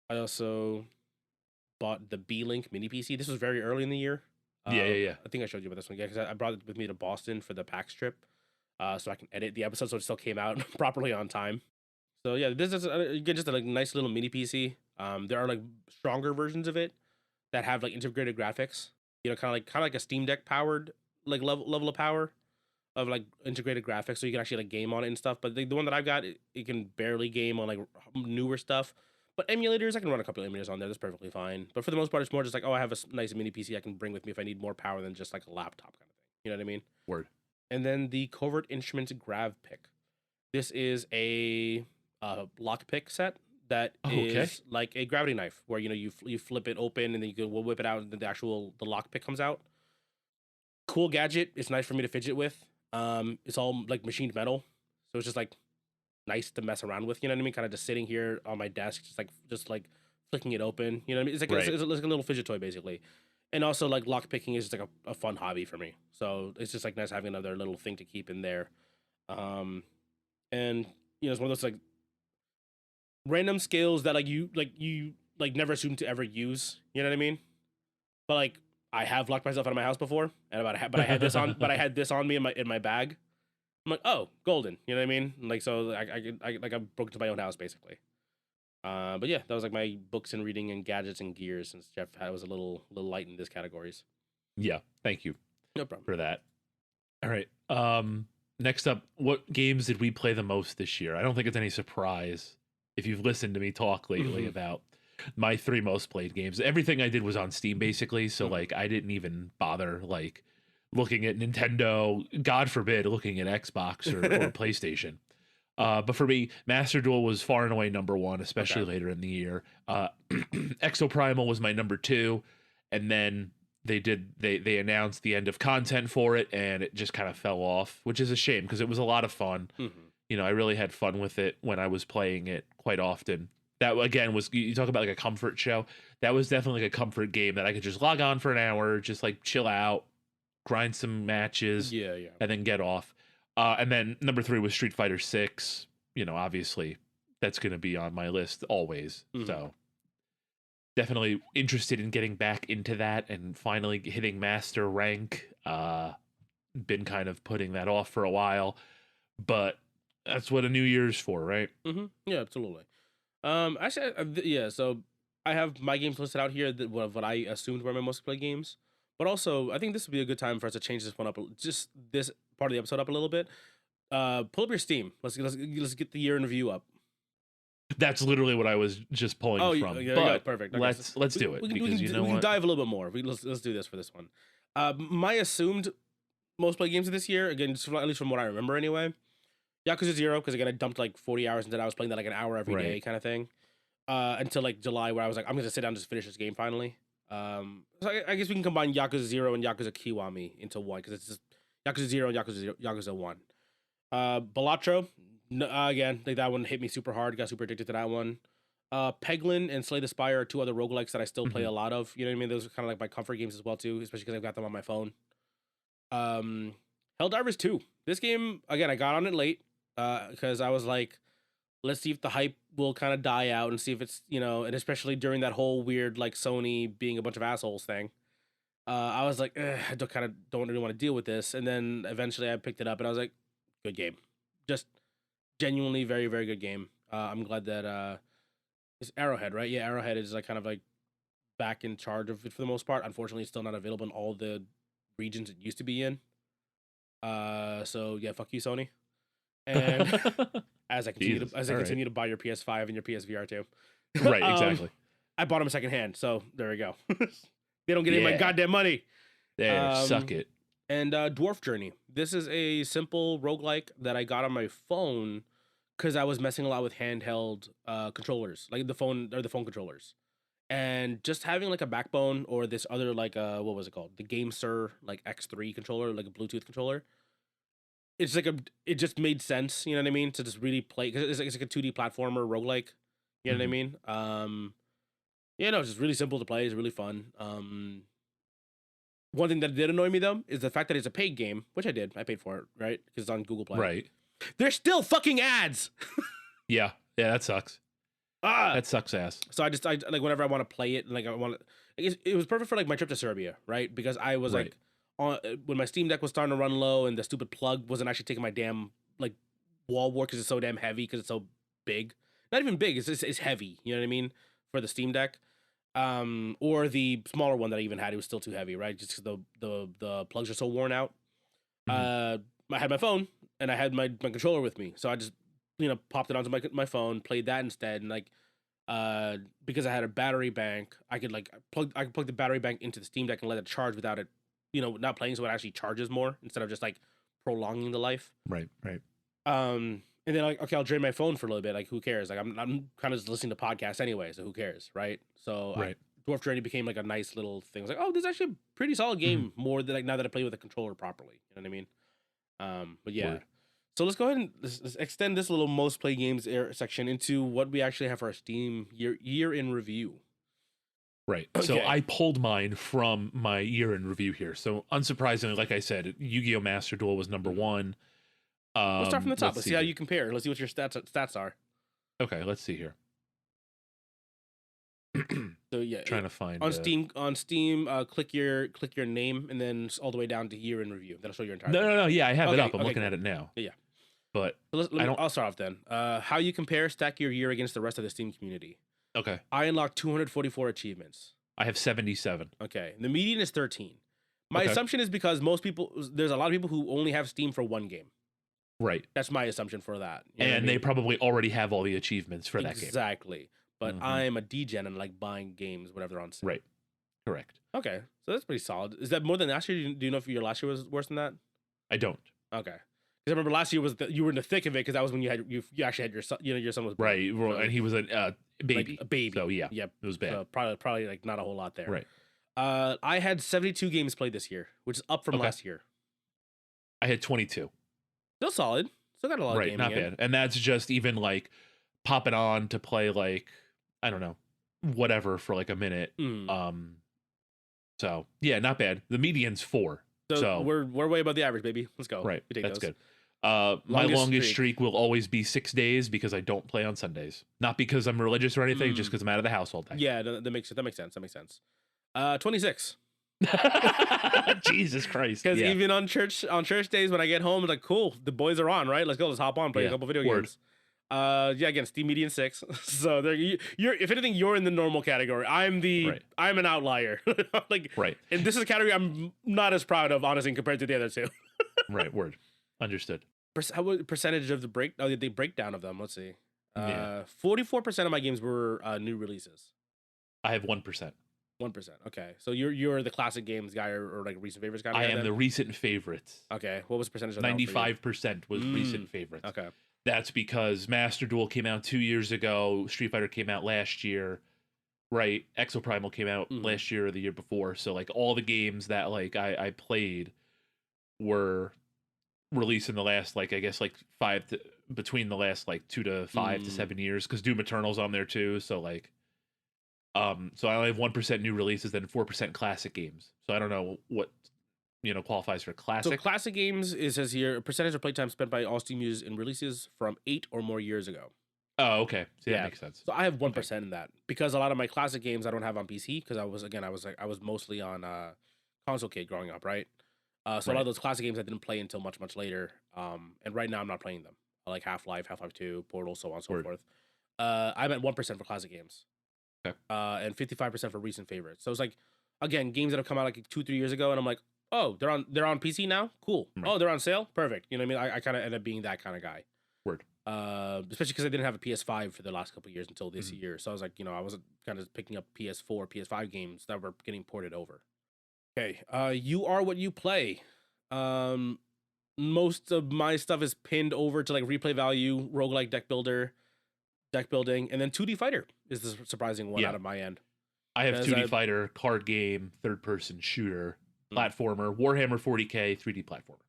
I also bought the B-Link mini PC. This was very early in the year. Yeah. I think I showed you about this one. Yeah, because I brought it with me to Boston for the PAX trip, so I can edit the episode so it still came out properly on time. So yeah, this is again just a like nice little mini PC. There are like stronger versions of it that have like integrated graphics. Kind of like a Steam Deck powered like level of power of like integrated graphics, so you can actually like game on it and stuff. But the one that I've got, it can barely game on like newer stuff. But emulators, I can run a couple of emulators on there. That's perfectly fine. But for the most part, it's more just like, oh, I have a nice mini PC I can bring with me if I need more power than just like a laptop kind of thing. You know what I mean? Word. And then the Covert Instruments Grav Pick. This is a lock pick set that is like a gravity knife, where you flip it open and then you can whip it out, and then the lock pick comes out. Cool gadget. It's nice for me to fidget with. It's all like machined metal, so it's just like nice to mess around with. You know what I mean? Kind of just sitting here on my desk, just like flicking it open. You know what I mean? It's like it's like a little fidget toy basically. And also like lock picking is just like a fun hobby for me. So it's just like nice having another little thing to keep in there. And it's one of those like random skills that you never assume to ever use. You know what I mean? But like I have locked myself out of my house before, but I had this on, but I had this on me in my bag. I'm like, oh, golden. You know what I mean? Like, so I broke into my own house basically. But yeah, that was like my books and reading and gadgets and gears, since Jeff was a little light in these categories. Yeah, thank you. No problem for that. All right. Next up, what games did we play the most this year? I don't think it's any surprise if you've listened to me talk lately about my 3 most played games. Everything I did was on Steam basically, so like I didn't even bother like looking at Nintendo, God forbid looking at Xbox or PlayStation. But for me, Master Duel was far and away number 1, especially later in the year. Exoprimal was my number 2, and then they announced the end of content for it, and it just kind of fell off, which is a shame because it was a lot of fun. I really had fun with it when I was playing it quite often. That again was, you talk about like a comfort show. That was definitely like a comfort game that I could just log on for an hour, just like chill out, grind some matches, and then get off. And then number 3 was Street Fighter 6. Obviously that's going to be on my list always. So definitely interested in getting back into that and finally hitting master rank. Been kind of putting that off for a while, but that's what a new year's for, right? Yeah, absolutely. Actually, so I have my games listed out here, that what I assumed were my most played games. But also, I think this would be a good time for us to change this one up, just this part of the episode up a little bit. Pull up your Steam. Let's get the year in review up. That's literally what I was just pulling from. But perfect. Okay, let's do it. We can dive a little bit more. Let's do this for this one. My assumed most played games of this year, again, at least from what I remember anyway, Yakuza 0, because again I dumped like 40 hours into that. I was playing that like an hour every day kind of thing. Until like July, where I was like, I'm gonna sit down and just finish this game finally. So I guess we can combine Yakuza 0 and Yakuza Kiwami into one, because it's just Yakuza 0 and Yakuza 1. Balatro, again, like that one hit me super hard. Got super addicted to that one. Peglin and Slay the Spire are 2 other roguelikes that I still play a lot of. You know what I mean? Those are kind of like my comfort games as well too, especially because I've got them on my phone. Helldivers 2. This game, again, I got on it late because I was like, let's see if the hype will kind of die out and see if it's, and especially during that whole weird like Sony being a bunch of assholes thing. I was like, I don't really want to deal with this. And then eventually I picked it up and I was like, good game. Just genuinely very, very good game. I'm glad that it's Arrowhead, right? Yeah, Arrowhead is like kind of like back in charge of it for the most part. Unfortunately, it's still not available in all the regions it used to be in. So yeah, fuck you, Sony. And as I continue to buy your PS5 and your PSVR too. Right, exactly. I bought them secondhand, so there we go. They don't get any of my goddamn money. Suck it. And Dwarf Journey. This is a simple roguelike that I got on my phone because I was messing a lot with handheld controllers, like the phone controllers. And just having like a backbone or this other like what was it called? The GameSir like X3 controller, like a Bluetooth controller. It's like it just made sense, you know what I mean, to just really play because it's like a 2D platformer roguelike, you know what I Mhm. mean? Yeah, no, it's just really simple to play. It's really fun. One thing that did annoy me though is the fact that it's a paid game, which I did. I paid for it, right? Because it's on Google Play. Right. There's still fucking ads. Yeah. Yeah, that sucks. Ah. That sucks ass. So I like whenever I want to play it, like I want to. It was perfect for like my trip to Serbia, right? Because I was Right. like on when my Steam Deck was starting to run low, and the stupid plug wasn't actually taking my damn like wall wart because it's so damn heavy because it's so big. Not even big. It's heavy. You know what I mean for the Steam Deck. Or the smaller one that I even had, it was still too heavy, right? Just because the plugs are so worn out. Mhm. I had my phone and I had my controller with me, so I just popped it onto my phone, played that instead, and like because I had a battery bank, I could plug the battery bank into the Steam Deck and let it charge without it, not playing, so it actually charges more instead of just like prolonging the life. Right. Right. And then like, okay, I'll drain my phone for a little bit. Like, who cares? Like, I'm kind of just listening to podcasts anyway, so who cares, right? So Right. Dwarf Journey became like a nice little thing. I was like, oh, this is actually a pretty solid game. More than like now that I play with a controller properly. You know what I mean? But yeah. Word. So let's go ahead and let's extend this little most play games section into what we actually have for our Steam year in review. Right. So I pulled mine from my year in review here. So unsurprisingly, like I said, Yu-Gi-Oh! Master Duel was number one. We'll start from the top. Let's see how here. you compare. Let's see what your stats are. Okay, let's see here. So yeah, trying to find on Steam. Click your name and then all the way down to year in review. That'll show your entire. No. Yeah, I have it Okay, up. I'm looking cool. at it now. Yeah. But So I'll start off then. How you stack your year against the rest of the Steam community. Okay. I unlocked 244 achievements. I have 77. Okay. The median is 13. My assumption is because there's a lot of people who only have Steam for one game. Right. That's my assumption for that. And they probably already have all the achievements for that game. Exactly. But I'm a degen and like buying games whenever they're on sale. Right. Correct. Okay. So that's pretty solid. Is that more than last year? Do you know if your last year was worse than that? I don't. Okay. Because I remember last year you were in the thick of it because that was when you actually had your son. Your son was born. Right. So, and he was a baby. Like a baby. So yeah. Yep. It was bad. So probably like not a whole lot there. Right. I had 72 games played this year, which is up from last year. I had 22. Still solid. Still got a lot of gaming. Not bad. And that's just even like popping on to play like, I don't know, whatever for like a minute. So yeah, not bad. The median's 4. So we're way above the average, baby. Let's go. Right. That's good. My longest streak will always be 6 days because I don't play on Sundays. Not because I'm religious or anything, just because I'm out of the house all day. Yeah, that makes sense. 26. Jesus Christ. Because even on church days when I get home, it's like, cool, the boys are on, right? Let's go. Let's hop on, play a couple video games. Again, Steam median 6. So you're if anything, you're in the normal category. I'm an outlier. And this is a category I'm not as proud of, honestly, compared to the other two. Right. Word. Understood. How percentage of the breakdown of them? Let's see. 44% of my games were new releases. I have 1%. 1%. Okay, so you're the classic games guy or like recent favorites guy. I am the recent favorites. Okay, what was the percentage of 95% was recent favorites. Okay, that's because Master Duel came out 2 years ago. Street Fighter came out last year, right? Exoprimal came out last year or the year before. So like all the games that like I played were released in the last like I guess like between the last like 2 to 5 to 7 years because Doom Eternal's on there too. So like. So I only have 1% new releases, then 4% classic games. So I don't know what qualifies for classic. So classic games says here a percentage of playtime spent by all Steam users in releases from 8 or more years ago. Oh, okay. So that makes sense. So I have 1% in that because a lot of my classic games I don't have on PC because I was mostly on console kid growing up, right? So a lot of those classic games I didn't play until much later. And right now I'm not playing them. Like Half-Life 2, Portal, so on and so forth. I'm at 1% for classic games. Okay. And 55% for recent favorites. So it's like, again, games that have come out like 2-3 years ago, and I'm like, oh, they're on PC now. Cool. Right. Oh, they're on sale. Perfect. You know what I mean? I kind of end up being that kind of guy. Word. Especially because I didn't have a PS5 for the last couple of years until this year. So I was like, I was kind of picking up PS4, PS5 games that were getting ported over. Okay. You are what you play. Most of my stuff is pinned over to like replay value, roguelike deck building, and then 2D fighter is the surprising one out of my end. I have 'Cause 2D fighter, card game, third-person shooter, platformer, Warhammer 40K, 3D platformer.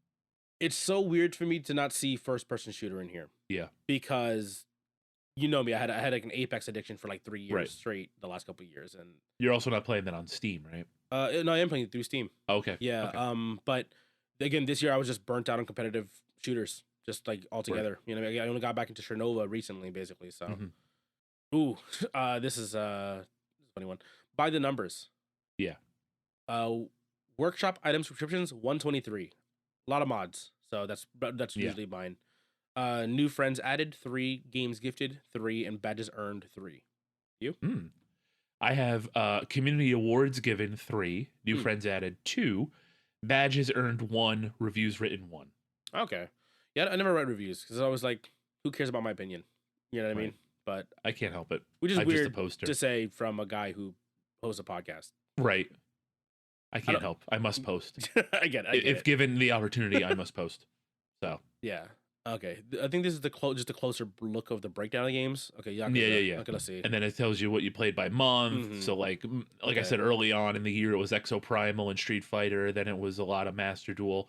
It's so weird for me to not see first-person shooter in here Yeah, because you know me, I had like an Apex addiction for like 3 years Right. straight the last couple of years, and you're also not playing that on Steam, right? no, I am playing it through Steam. Okay. Yeah, Okay. but again, this year I was just burnt out on competitive shooters, just like Word. altogether. You know, I only got back into Chernova recently, basically. So, Mhm. ooh, this is a funny one. By the numbers, Yeah. uh, workshop item subscriptions 123. A lot of mods, so that's Yeah. usually mine. New friends added 3, games gifted 3, and badges earned 3. You? Mm. I have community awards given 3, new Hmm. friends added 2, badges earned 1, reviews written 1. Okay. Yeah, I never read reviews because I was like, who cares about my opinion? You know what I mean? Right. But I can't help it. which is I'm just a weird poster. to say from a guy who hosts a podcast. Right. I can't don't- help. I must post. I get If it. given the opportunity, I must post. So Yeah. Okay. I think this is just a closer look of the breakdown of the games. Okay. Yakuza. yeah. Okay, let's see. And then it tells you what you played by month. Mhm. So like I Okay. said early on in the year, it was Exo Primal and Street Fighter. Then it was a lot of Master Duel.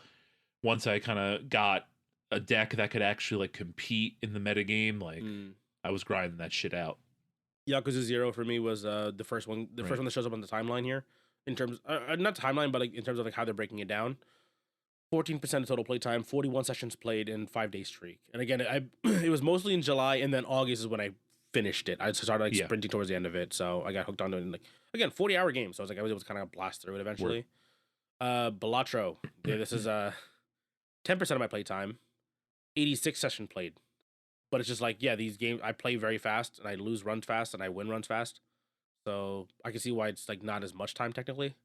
Once I kind of got a deck that could actually like compete in the metagame, like I was grinding that shit out. Yakuza 0 for me was the first one. The Right. first one that shows up on the timeline here, in terms not timeline, but like in terms of like how they're breaking it down. 14% of total playtime, 41 sessions played in 5-day streak. And again, it was mostly in July, and then August is when I finished it. I started like Yeah. sprinting towards the end of it, so I got hooked onto it. And, like again, 40-hour game, so I was able to kind of blast through it eventually. Balatro, yeah, this is 10% of my playtime, 86 session played. But it's just like, yeah, these games I play very fast, and I lose runs fast, and I win runs fast. So I can see why it's like not as much time technically.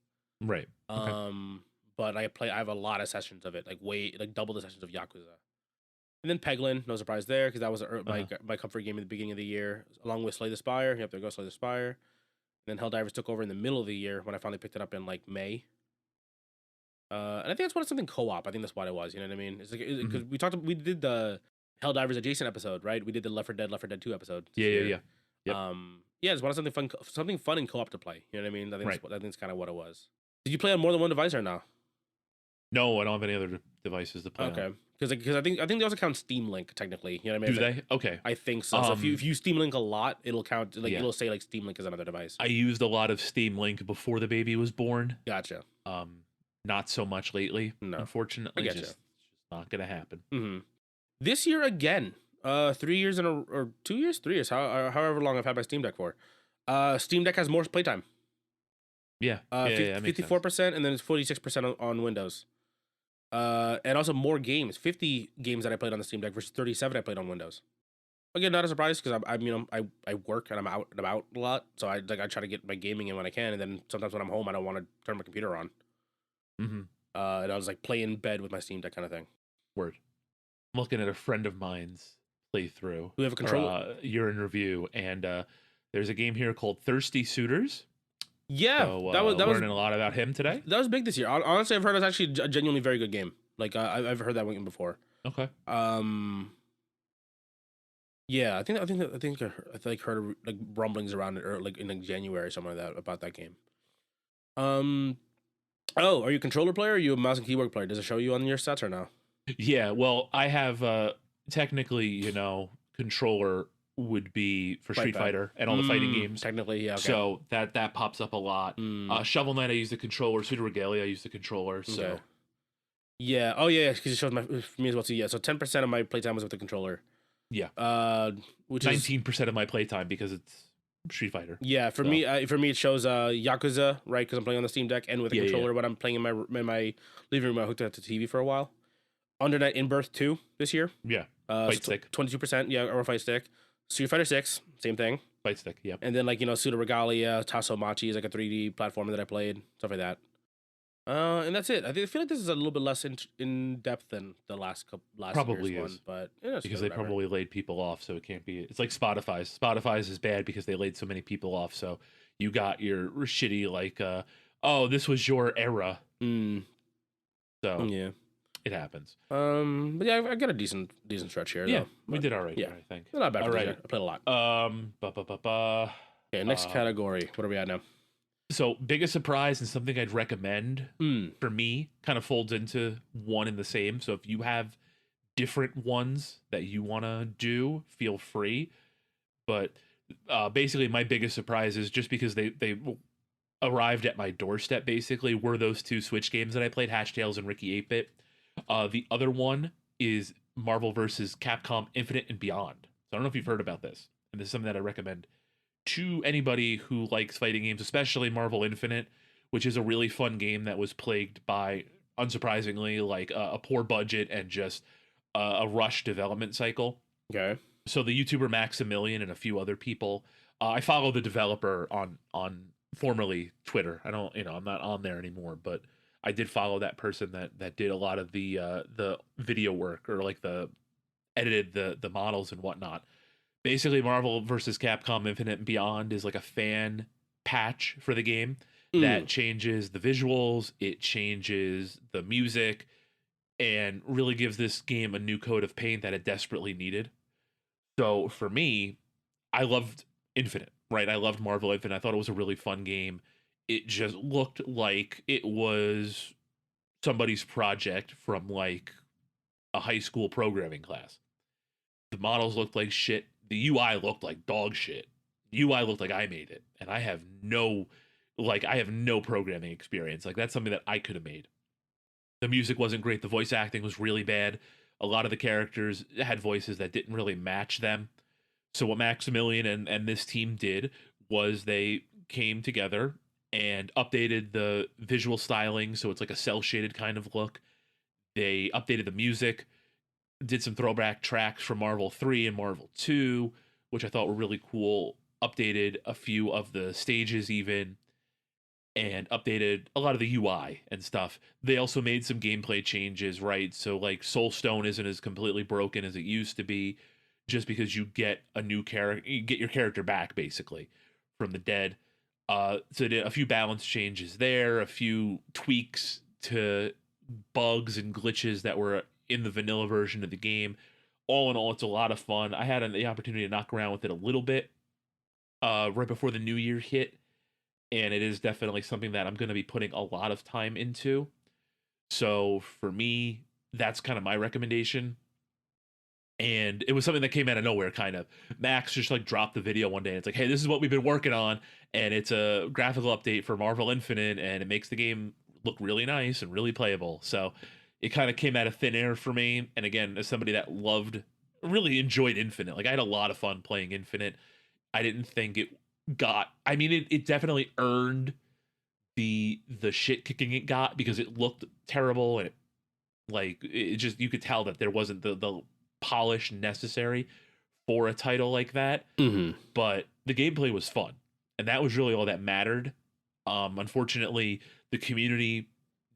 Right. Okay. But I have a lot of sessions of it, like double the sessions of Yakuza. And then Peglin, no surprise there, because that was my comfort game at the beginning of the year, along with Slay the Spire. Yep, there goes Slay the Spire. And then Helldivers took over in the middle of the year when I finally picked it up in like May. And I think that's what something co-op. I think that's what it was. You know what I mean? It's like because we did the Helldivers adjacent episode, right? We did the Left 4 Dead 2 episode. Yeah. Yep. Yeah, just wanted something fun in co-op to play. You know what I mean? I think Right. that's kind of what it was. Did you play on more than one device or no? No, I don't have any other devices to play on. Okay, because I think they also count Steam Link technically. You know what I mean? Do It's they? Okay. I think so. So if you Steam Link a lot, it'll count like Yeah. it'll say like Steam Link is another device. I used a lot of Steam Link before the baby was born. Gotcha. Not so much lately. No. Unfortunately, I getcha. just not gonna happen. Mm-hmm. This year again, 3 years or 2 years, 3 years, however long I've had my Steam Deck for. Steam Deck has more playtime. Yeah. Yeah, that makes sense. 54%, and then it's 46% on Windows. And also more games. 50 games that I played on the Steam Deck versus 37 I played on Windows. Again, not a surprise because I work and I'm out and about a lot, so I try to get my gaming in when I can, and then sometimes when I'm home I don't want to turn my computer on. Mm-hmm. And I was like play in bed with my Steam Deck kind of thing. Word. I'm looking at a friend of mine's playthrough. We have a controller. Year in review, and there's a game here called Thirsty Suitors. Yeah, So, that was learning a lot about him today. That was big this year. Honestly, I've heard it's actually a genuinely very good game. Like I've heard that one before. Okay. Yeah, I think I heard like rumblings around it or like in like January or something like that about that game. Oh, are you a controller player or are you a mouse and keyboard player? Does it show you on your stats or no? Yeah. Well, I have technically, controller would be for Street Fighter and all the fighting games. Technically, yeah. Okay. So that pops up a lot. Shovel Knight, I use the controller. Pseudo Regalia, I use the controller. So Okay. Yeah. Oh yeah, because it shows for me as well too. Yeah. So 10% of my playtime was with the controller. yeah, Which is 19% of my playtime because it's Street Fighter. yeah. For me, it shows Yakuza, right? Because I'm playing on the Steam Deck and with the controller. When I'm playing in my living room, I hooked it up to TV for a while. Under Night in Birth 2 this year. Yeah. Fight stick. 22%. Yeah, or fight stick. Street Fighter 6, same thing. Fight stick. Yep. And then Pseudo Regalia, Tasso Machi is like a 3D platformer that I played, stuff like that. And that's it. I feel like this is a little bit less in depth than the last Probably year's is. one, but Because they probably laid people off, so it can't be. It's like Spotify's. Spotify's is bad because they laid so many people off. So you got your shitty oh, this was your era. So yeah, it happens. But yeah, I got a decent stretch here. Yeah, though. we did all right. Yeah. Here, I think. Not bad. All right. I played a lot. Okay, Okay, next category. What are we at now? So biggest surprise and something I'd recommend Mm. for me kind of folds into one and the same. So if you have different ones that you want to do, feel free. But basically, my biggest surprise is just because they arrived at my doorstep. Basically, were those two Switch games that I played, Hatch Tales and Ricky 8-Bit. The other one is Marvel vs. Capcom Infinite and Beyond. So I don't know if you've heard about this, and this is something that I recommend to anybody who likes fighting games, especially Marvel Infinite, which is a really fun game that was plagued by, unsurprisingly, like a poor budget and just a rush development cycle. Okay. So the YouTuber Maximilian and a few other people, I follow the developer on formerly Twitter. I don't, I'm not on there anymore, but I did follow that person that did a lot of the video work, or like the edited the models and whatnot. Basically, Marvel vs. Capcom Infinite and Beyond is like a fan patch for the game that changes the visuals, it changes the music, and really gives this game a new coat of paint that it desperately needed. So for me, I loved Infinite, right? I loved Marvel Infinite. I thought it was a really fun game. It just looked like it was somebody's project from like a high school programming class. The models looked like shit. The UI looked like dog shit. UI looked like I made it, and I have no programming experience. Like that's something that I could have made. The music wasn't great. The voice acting was really bad. A lot of the characters had voices that didn't really match them. So what Maximilian and this team did was they came together and updated the visual styling so it's like a cel shaded kind of look. They updated the music, did some throwback tracks from Marvel 3 and Marvel 2, which I thought were really cool. Updated a few of the stages even, and updated a lot of the UI and stuff. They also made some gameplay changes, right? So like Soulstone isn't as completely broken as it used to be, just because you get a new character, you get your character back basically from the dead. So they did a few balance changes there, a few tweaks to bugs and glitches that were in the vanilla version of the game. All in all, it's a lot of fun. I had the opportunity to knock around with it a little bit right before the new year hit, and it is definitely something that I'm going to be putting a lot of time into. So for me, that's kind of my recommendation. And it was something that came out of nowhere, kind of. Max just like dropped the video one day. And it's like, hey, this is what we've been working on, and it's a graphical update for Marvel Infinite, and it makes the game look really nice and really playable. So it kind of came out of thin air for me. And again, as somebody that really enjoyed Infinite, like I had a lot of fun playing Infinite. I didn't think it I mean, it definitely earned the shit kicking it got, because it looked terrible, and it just, you could tell that there wasn't the polish necessary for a title like that. But the gameplay was fun, and that was really all that mattered. Unfortunately, the community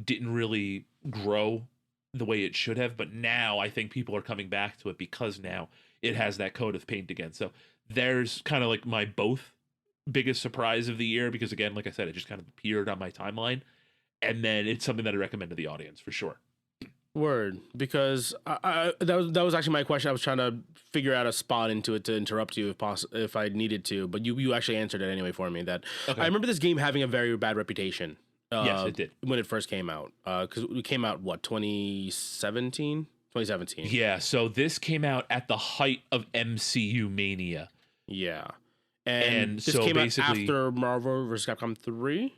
didn't really grow the way it should have, but now I think people are coming back to it because now it has that coat of paint again. So there's kind of like my both biggest surprise of the year, because again, like I said, it just kind of appeared on my timeline, and then it's something that I recommend to the audience for sure. Word, because that was actually my question. I was trying to figure out a spot into it to interrupt you if I needed to, but you actually answered it anyway for me. That okay. I remember this game having a very bad reputation. Yes, it did when it first came out. Because it came out 2017. Yeah, so this came out at the height of MCU mania. Yeah, and this came out after Marvel vs. Capcom 3.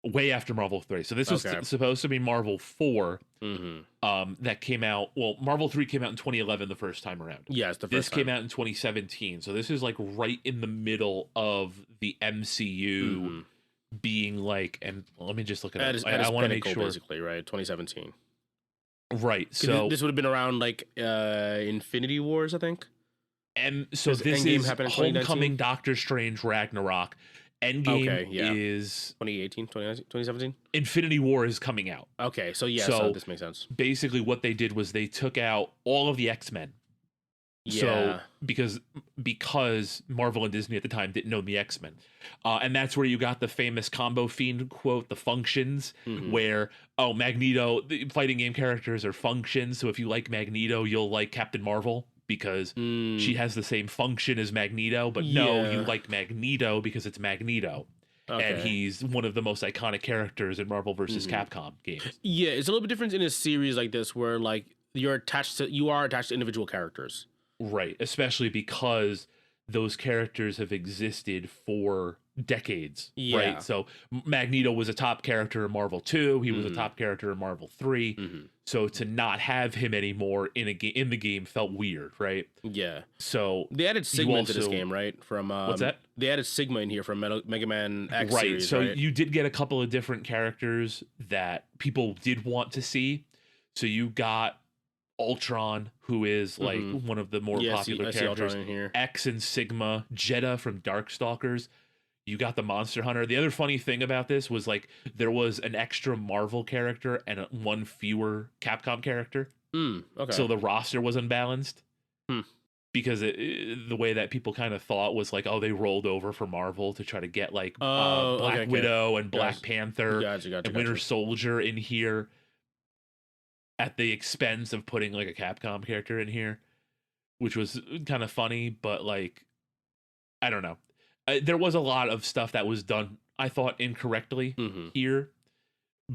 Way after Marvel 3. So this was supposed to be Marvel 4. That came out. Well, Marvel 3 came out in 2011 the first time around. Yes, this came out in 2017. So this is like right in the middle of the MCU being like. And let me just look it up. I want to make sure. Basically, right? 2017. Right. So this would have been around like Infinity Wars, I think. And so this is Homecoming, Doctor Strange, Ragnarok. Endgame is 2018, 2017. Infinity War is coming out. Okay, so so this makes sense. Basically, what they did was they took out all of the X-Men. Yeah. So because Marvel and Disney at the time didn't know the X-Men, and that's where you got the famous Combo Fiend quote, the functions, where Magneto, the fighting game characters are functions. So if you like Magneto, you'll like Captain Marvel, because she has the same function as Magneto, but no, you like Magneto because it's Magneto. and he's one of the most iconic characters in Marvel versus Capcom games. Yeah, it's a little bit different in a series like this where like you are attached to individual characters. Right, especially because those characters have existed for decades, right? So Magneto was a top character in Marvel 2, he was a top character in Marvel 3. So to not have him anymore in the game felt weird, right? Yeah. So they added Sigma into this game, right? From what's that? They added Sigma in here from Mega Man X right. series, So right? you did get a couple of different characters that people did want to see. So you got Ultron, who is like one of the more popular characters. In here. X and Sigma, Jeddah from Darkstalkers. You got the Monster Hunter. The other funny thing about this was like there was an extra Marvel character and one fewer Capcom character. Okay. So the roster was unbalanced because the way that people kind of thought was like, oh, they rolled over for Marvel to try to get like Black Widow and Black Panther and Winter Soldier in here at the expense of putting like a Capcom character in here, which was kind of funny, but like, I don't know. There was a lot of stuff that was done, I thought, incorrectly here,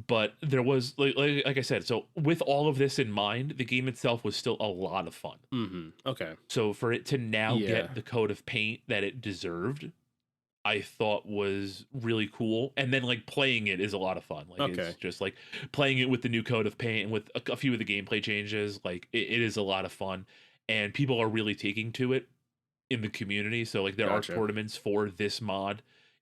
but there was like I said. So with all of this in mind, the game itself was still a lot of fun. Okay. So for it to now get the coat of paint that it deserved, I thought was really cool. And then like playing it is a lot of fun. Like it's just like playing it with the new coat of paint and with a few of the gameplay changes. Like it is a lot of fun, and people are really taking to it in the community. So like there are tournaments for this mod,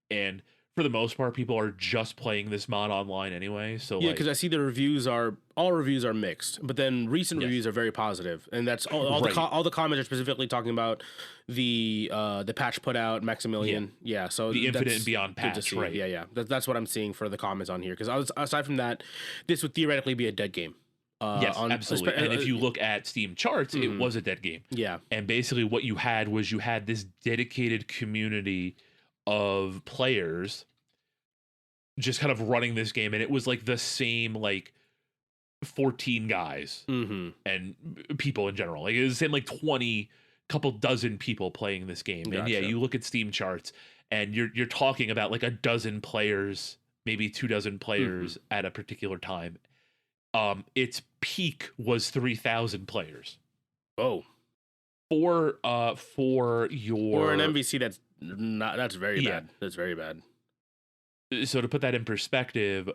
and for the most part people are just playing this mod online anyway. So yeah, because I see the all reviews are mixed, but then recent reviews are very positive, and that's all the comments are specifically talking about the patch put out Maximilian. So the Infinite and Beyond patch, right? That's what I'm seeing for the comments on here, because aside from that, this would theoretically be a dead game. Yes, absolutely. And if you look at Steam charts, it was a dead game. Yeah. And basically what you had was this dedicated community of players just kind of running this game. And it was like the same, like 14 guys and people in general. Like it was the same, like 20, couple dozen people playing this game. And you look at Steam charts and you're talking about like a dozen players, maybe 24 players at a particular time. Its peak was 3,000 players. Oh, for an MVC, that's very bad. That's very bad. So to put that in perspective,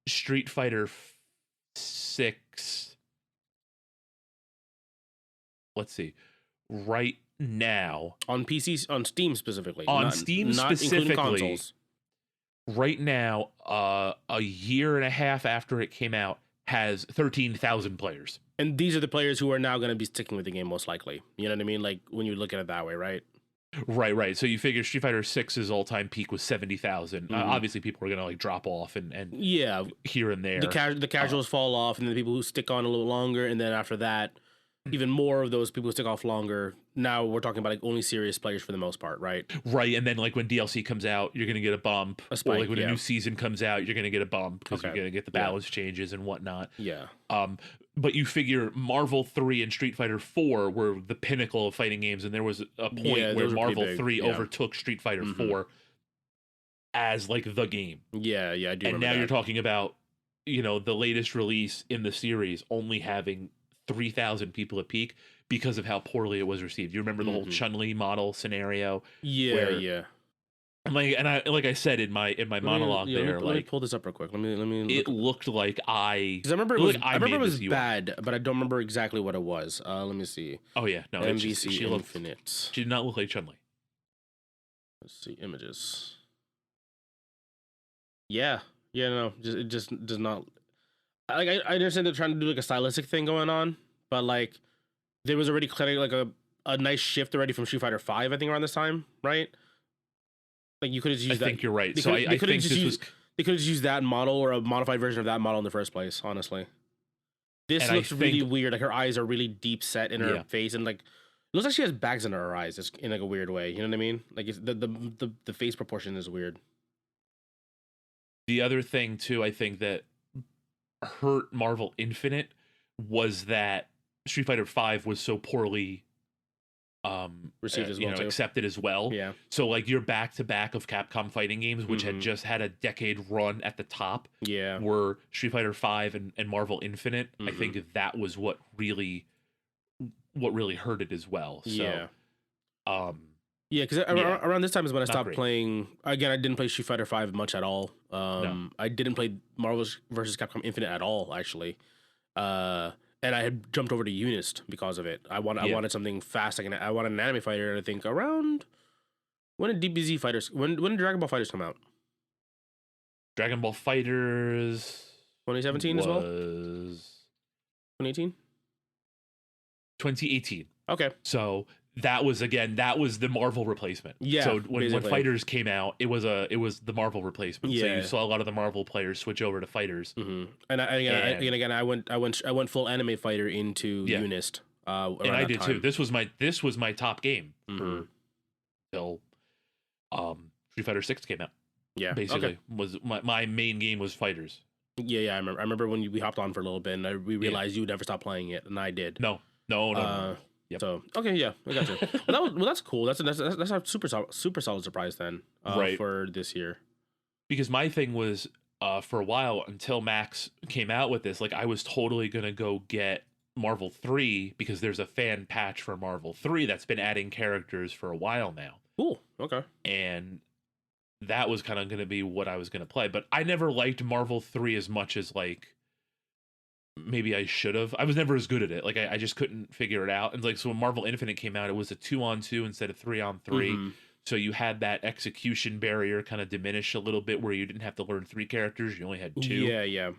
Street Fighter 6. Let's see. Right now on PCs, on Steam specifically, Steam specifically, consoles. Right now, a year and a half after it came out, has 13,000 players. And these are the players who are now going to be sticking with the game most likely. You know what I mean? Like when you look at it that way, right? Right. So you figure Street Fighter 6's all-time peak was 70,000. Obviously, people are going to like drop off and here and there. The casuals fall off, and then the people who stick on a little longer, and then after that, even more of those people who stick off longer. Now we're talking about like only serious players for the most part, right? Right, and then like when DLC comes out, you're gonna get a bump. A spike, or like when a new season comes out, you're gonna get a bump because you're gonna get the balance changes and whatnot. Yeah. But you figure Marvel 3 and Street Fighter 4 were the pinnacle of fighting games, and there was a point where Marvel 3 overtook Street Fighter 4 as like the game. Yeah, I do. And now you're talking about, the latest release in the series only having 3,000 people at peak because of how poorly it was received. You remember the whole Chun-Li model scenario? Yeah. Like I said in my monologue there, let me pull this up real quick. Let me. It looked like I remember it was bad, but I don't remember exactly what it was. Let me see. Oh yeah, no, MVC she Infinite. She did not look like Chun-Li. Let's see images. Yeah, no, it just does not. Like I understand they're trying to do like a stylistic thing going on, but like there was already clearly like a nice shift already from Street Fighter 5, I think, around this time, right? Like you could have used I think you're right. So I think this was... They could have used that model or a modified version of that model in the first place, honestly. This looks really weird. Like her eyes are really deep set in her face, and like it looks like she has bags in her eyes in like a weird way. You know what I mean? Like it's, the face proportion is weird. The other thing too, I think that hurt Marvel Infinite was that Street Fighter 5 was so poorly Received as well, too. accepted as well. Yeah. So like your back to back of Capcom fighting games, which had just had a decade run at the top, Yeah. were Street Fighter V and Marvel Infinite. I think that was what really hurt it as well. So, Yeah. Yeah, because around this time is when I stopped great. playing. Again, I didn't play Street Fighter V much at all. No. I didn't play Marvel vs. Capcom Infinite at all, actually. And I had jumped over to Unist because of it. I wanted something fast. I wanted an anime fighter, and I think around when did DBZ Fighters? When did Dragon Ball Fighters come out? Dragon Ball Fighters 2017 as well. 2018. 2018. Okay. So that was the Marvel replacement. Yeah. So when Fighters came out, it was the Marvel replacement. Yeah. So you saw a lot of the Marvel players switch over to Fighters. Mm-hmm. And I went full anime fighter into Unist. And I did too. This was my top game until Street Fighter 6 came out. Yeah. Basically was my main game was Fighters. Yeah. I remember when we hopped on for a little bit and we realized you would never stop playing it, and I did. No. Yep. So okay, yeah, I got you. well, that's cool. That's a super solid surprise then, right, for this year. Because my thing was, for a while until Max came out with this, like I was totally gonna go get Marvel 3 because there's a fan patch for Marvel 3 that's been adding characters for a while now. Cool. Okay. And that was kind of gonna be what I was gonna play, but I never liked Marvel 3 as much as like maybe I should have. I was never as good at it. Like I just couldn't figure it out. And like so when Marvel Infinite came out, it was a 2-on-2 instead of 3-on-3. So you had that execution barrier kind of diminish a little bit where you didn't have to learn 3 characters, you only had 2. Yeah.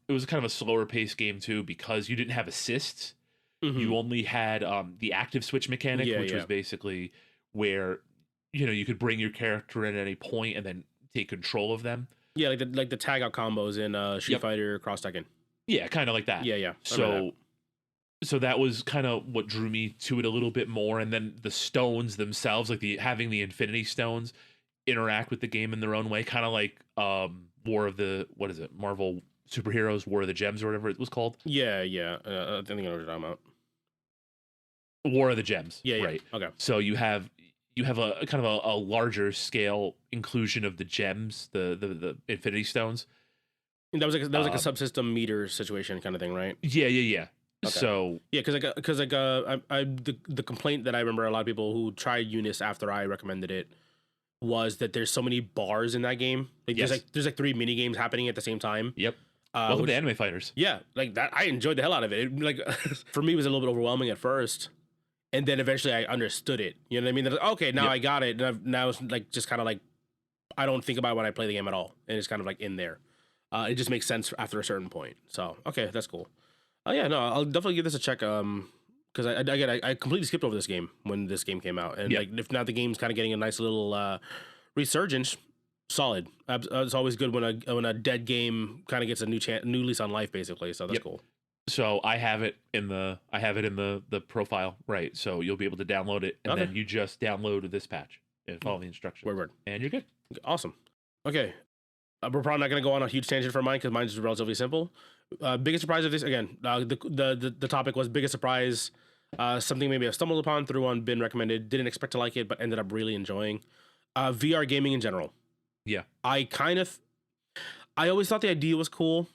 It was kind of a slower paced game too because you didn't have assists. You only had the active switch mechanic, which was basically where you could bring your character in at any point and then take control of them. Yeah, like the tag out combos in Street Fighter Cross Tekken. Yeah, kind of like that. Yeah. So that was kind of what drew me to it a little bit more, and then the stones themselves, like having the Infinity Stones interact with the game in their own way, kind of like Marvel Superheroes War of the Gems or whatever it was called. Yeah. I think I know what you're talking about. War of the Gems. Yeah. Right. Okay. So you have a kind of a larger scale inclusion of the gems, the Infinity Stones. And that was like a subsystem meter situation kind of thing, right? Yeah. Okay. So because the complaint that I remember a lot of people who tried Unis after I recommended it was that there's so many bars in that game. Like there's 3 mini games happening at the same time. Yep. Welcome to Anime Fighters. Yeah, like that. I enjoyed the hell out of it. Like for me, it was a little bit overwhelming at first, and then eventually I understood it. You know what I mean? Like, okay, now I got it. And now it's like just kind of like I don't think about it when I play the game at all, and it's kind of like in there. It just makes sense after a certain point. So okay, that's cool. Oh yeah, no, I'll definitely give this a check. Because I completely skipped over this game when this game came out, and like if now the game's kind of getting a nice little resurgence. Solid. It's always good when a dead game kind of gets a new lease on life, basically. So that's cool. So I have it in the profile, right? So you'll be able to download it, and then you just download this patch and follow the instructions. Word. And you're good. Awesome. Okay. We're probably not going to go on a huge tangent for mine because mine's relatively simple. Biggest surprise of this, again, the topic was biggest surprise. Something maybe I stumbled upon, threw on, been recommended, didn't expect to like it, but ended up really enjoying. VR gaming in general. Yeah. I always thought the idea was cool.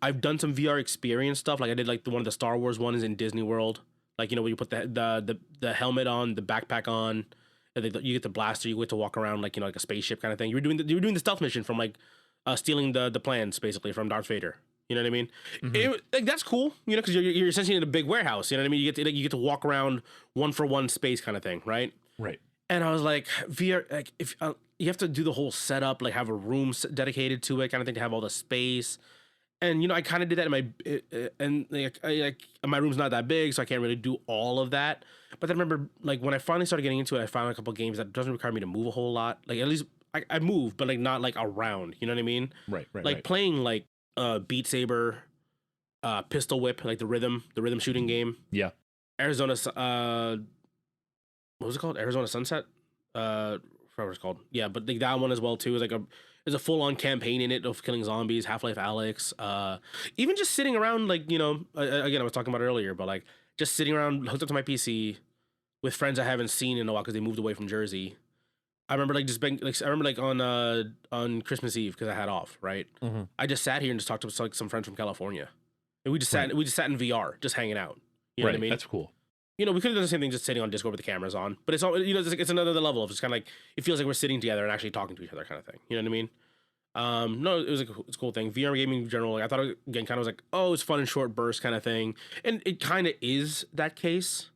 I've done some VR experience stuff. Like I did like one of the Star Wars ones in Disney World. Like, where you put the helmet on, the backpack on, and you get the blaster, you get to walk around like, like a spaceship kind of thing. You were doing the stealth mission from like stealing the plans basically from Darth Vader. You know what I mean? Mm-hmm. That's cool, because you're essentially in a big warehouse. You know what I mean? You get to walk around 1-for-1 space kind of thing, right? Right. And I was like, VR, like if you have to do the whole setup, like have a room dedicated to it, kind of thing, to have all the space. And I kind of did that in my room's not that big, so I can't really do all of that. But then I remember, like when I finally started getting into it, I found a couple of games that doesn't require me to move a whole lot. Like at least I move, but like not like around. You know what I mean? Right. Like playing like Beat Saber, Pistol Whip, like the rhythm shooting game. Yeah. Arizona. What was it called? Arizona Sunset? I forgot what it's called. Yeah, but like that one as well too is like there's a full on campaign in it of killing zombies. Half-Life Alyx. Even just sitting around, like again I was talking about it earlier, but like just sitting around hooked up to my PC, with friends I haven't seen in a while because they moved away from Jersey. I remember like just being like I remember like on Christmas Eve because I had off, right? Mm-hmm. I just sat here and just talked to like some friends from California, and Right. we just sat in VR, just hanging out. You know what I Right. mean? That's cool. You know, we could have done the same thing just sitting on Discord with the cameras on, but it's all you know. It's another level of just kind of like it feels like we're sitting together and actually talking to each other, kind of thing. You know what I mean? No, it was it's a cool thing. VR gaming in general, like, I thought it, again, kind of was like, oh, it's fun in short bursts, kind of thing, and it kind of is that case.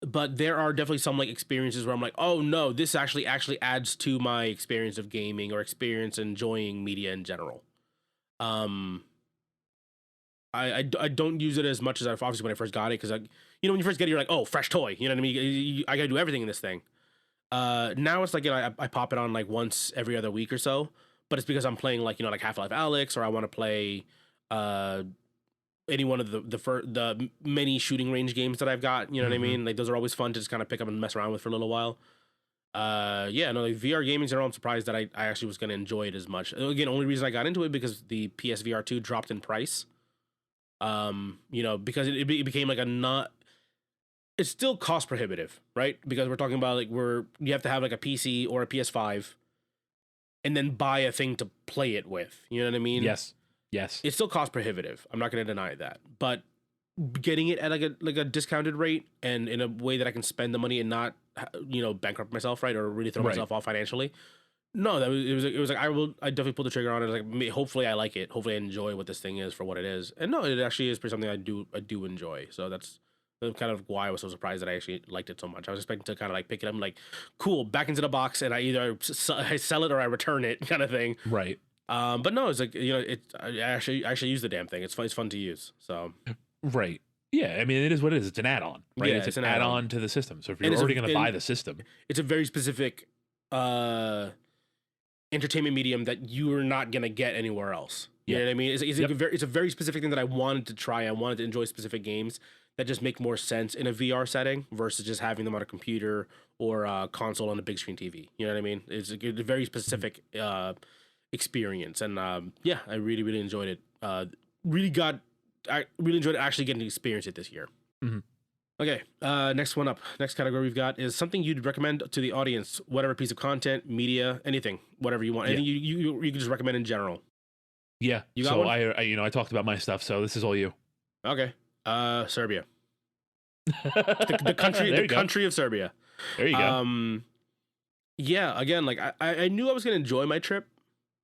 But there are definitely some like experiences where I'm like, oh no, this actually adds to my experience of gaming or experience enjoying media in general. Um, I don't use it as much as I obviously when I first got it because you know when you first get it you're like, oh, fresh toy, you know what I mean? I gotta do everything in this thing. Now it's like, you know, I pop it on like once every other week or so, but it's because I'm playing like, you know, like Half-Life Alyx, or I want to play uh any one of the many shooting range games that I've got. You know what I Mm-hmm. mean? Like those are always fun to just kind of pick up and mess around with for a little while. Yeah, no, like VR gaming in general, I'm surprised that I actually was gonna enjoy it as much. Again, only reason I got into it because the PSVR 2 dropped in price. You know, because it became like a not, it's still cost prohibitive, right? Because we're talking about like you have to have like a PC or a PS5 and then buy a thing to play it with. You know what I mean? Yes. Yes. It's still cost prohibitive. I'm not going to deny that. But getting it at like a discounted rate and in a way that I can spend the money and not, you know, bankrupt myself, right, or really throw Right. myself off financially. No, it was like I definitely pulled the trigger on it. Like hopefully I like it. Hopefully I enjoy what this thing is for what it is. And no, it actually is pretty something I do enjoy. So that's kind of why I was so surprised that I actually liked it so much. I was expecting to kind of like pick it up and like, cool, back into the box, and I either I sell it or I return it, kind of thing. Right. But no, it's like, you know, I actually use the damn thing. It's fun. It's fun to use. So Right. Yeah. I mean, it is what it is. It's an add-on, right? Yeah, It's an add-on to the system. So if you're And already going to buy the system, it's a very specific entertainment medium that you are not gonna get anywhere else. You Yeah. know what I mean? Yep. It's a very specific thing that I wanted to try. I wanted to enjoy specific games that just make more sense in a VR setting versus just having them on a computer or a console on a big screen TV. You know what I mean? It's a very specific experience, and yeah, I really enjoyed it. I really enjoyed actually getting to experience it this year. Mhm. Okay, next one up. Next category we've got is something you'd recommend to the audience, whatever piece of content, media, anything, whatever you want. Yeah. Anything you can just recommend in general. yeah. You got So one? I you know, I talked about my stuff, so this is all you. Okay. Serbia. The The country there the you go. country of Serbia. There you go. Yeah, again, like I knew I was gonna enjoy my trip,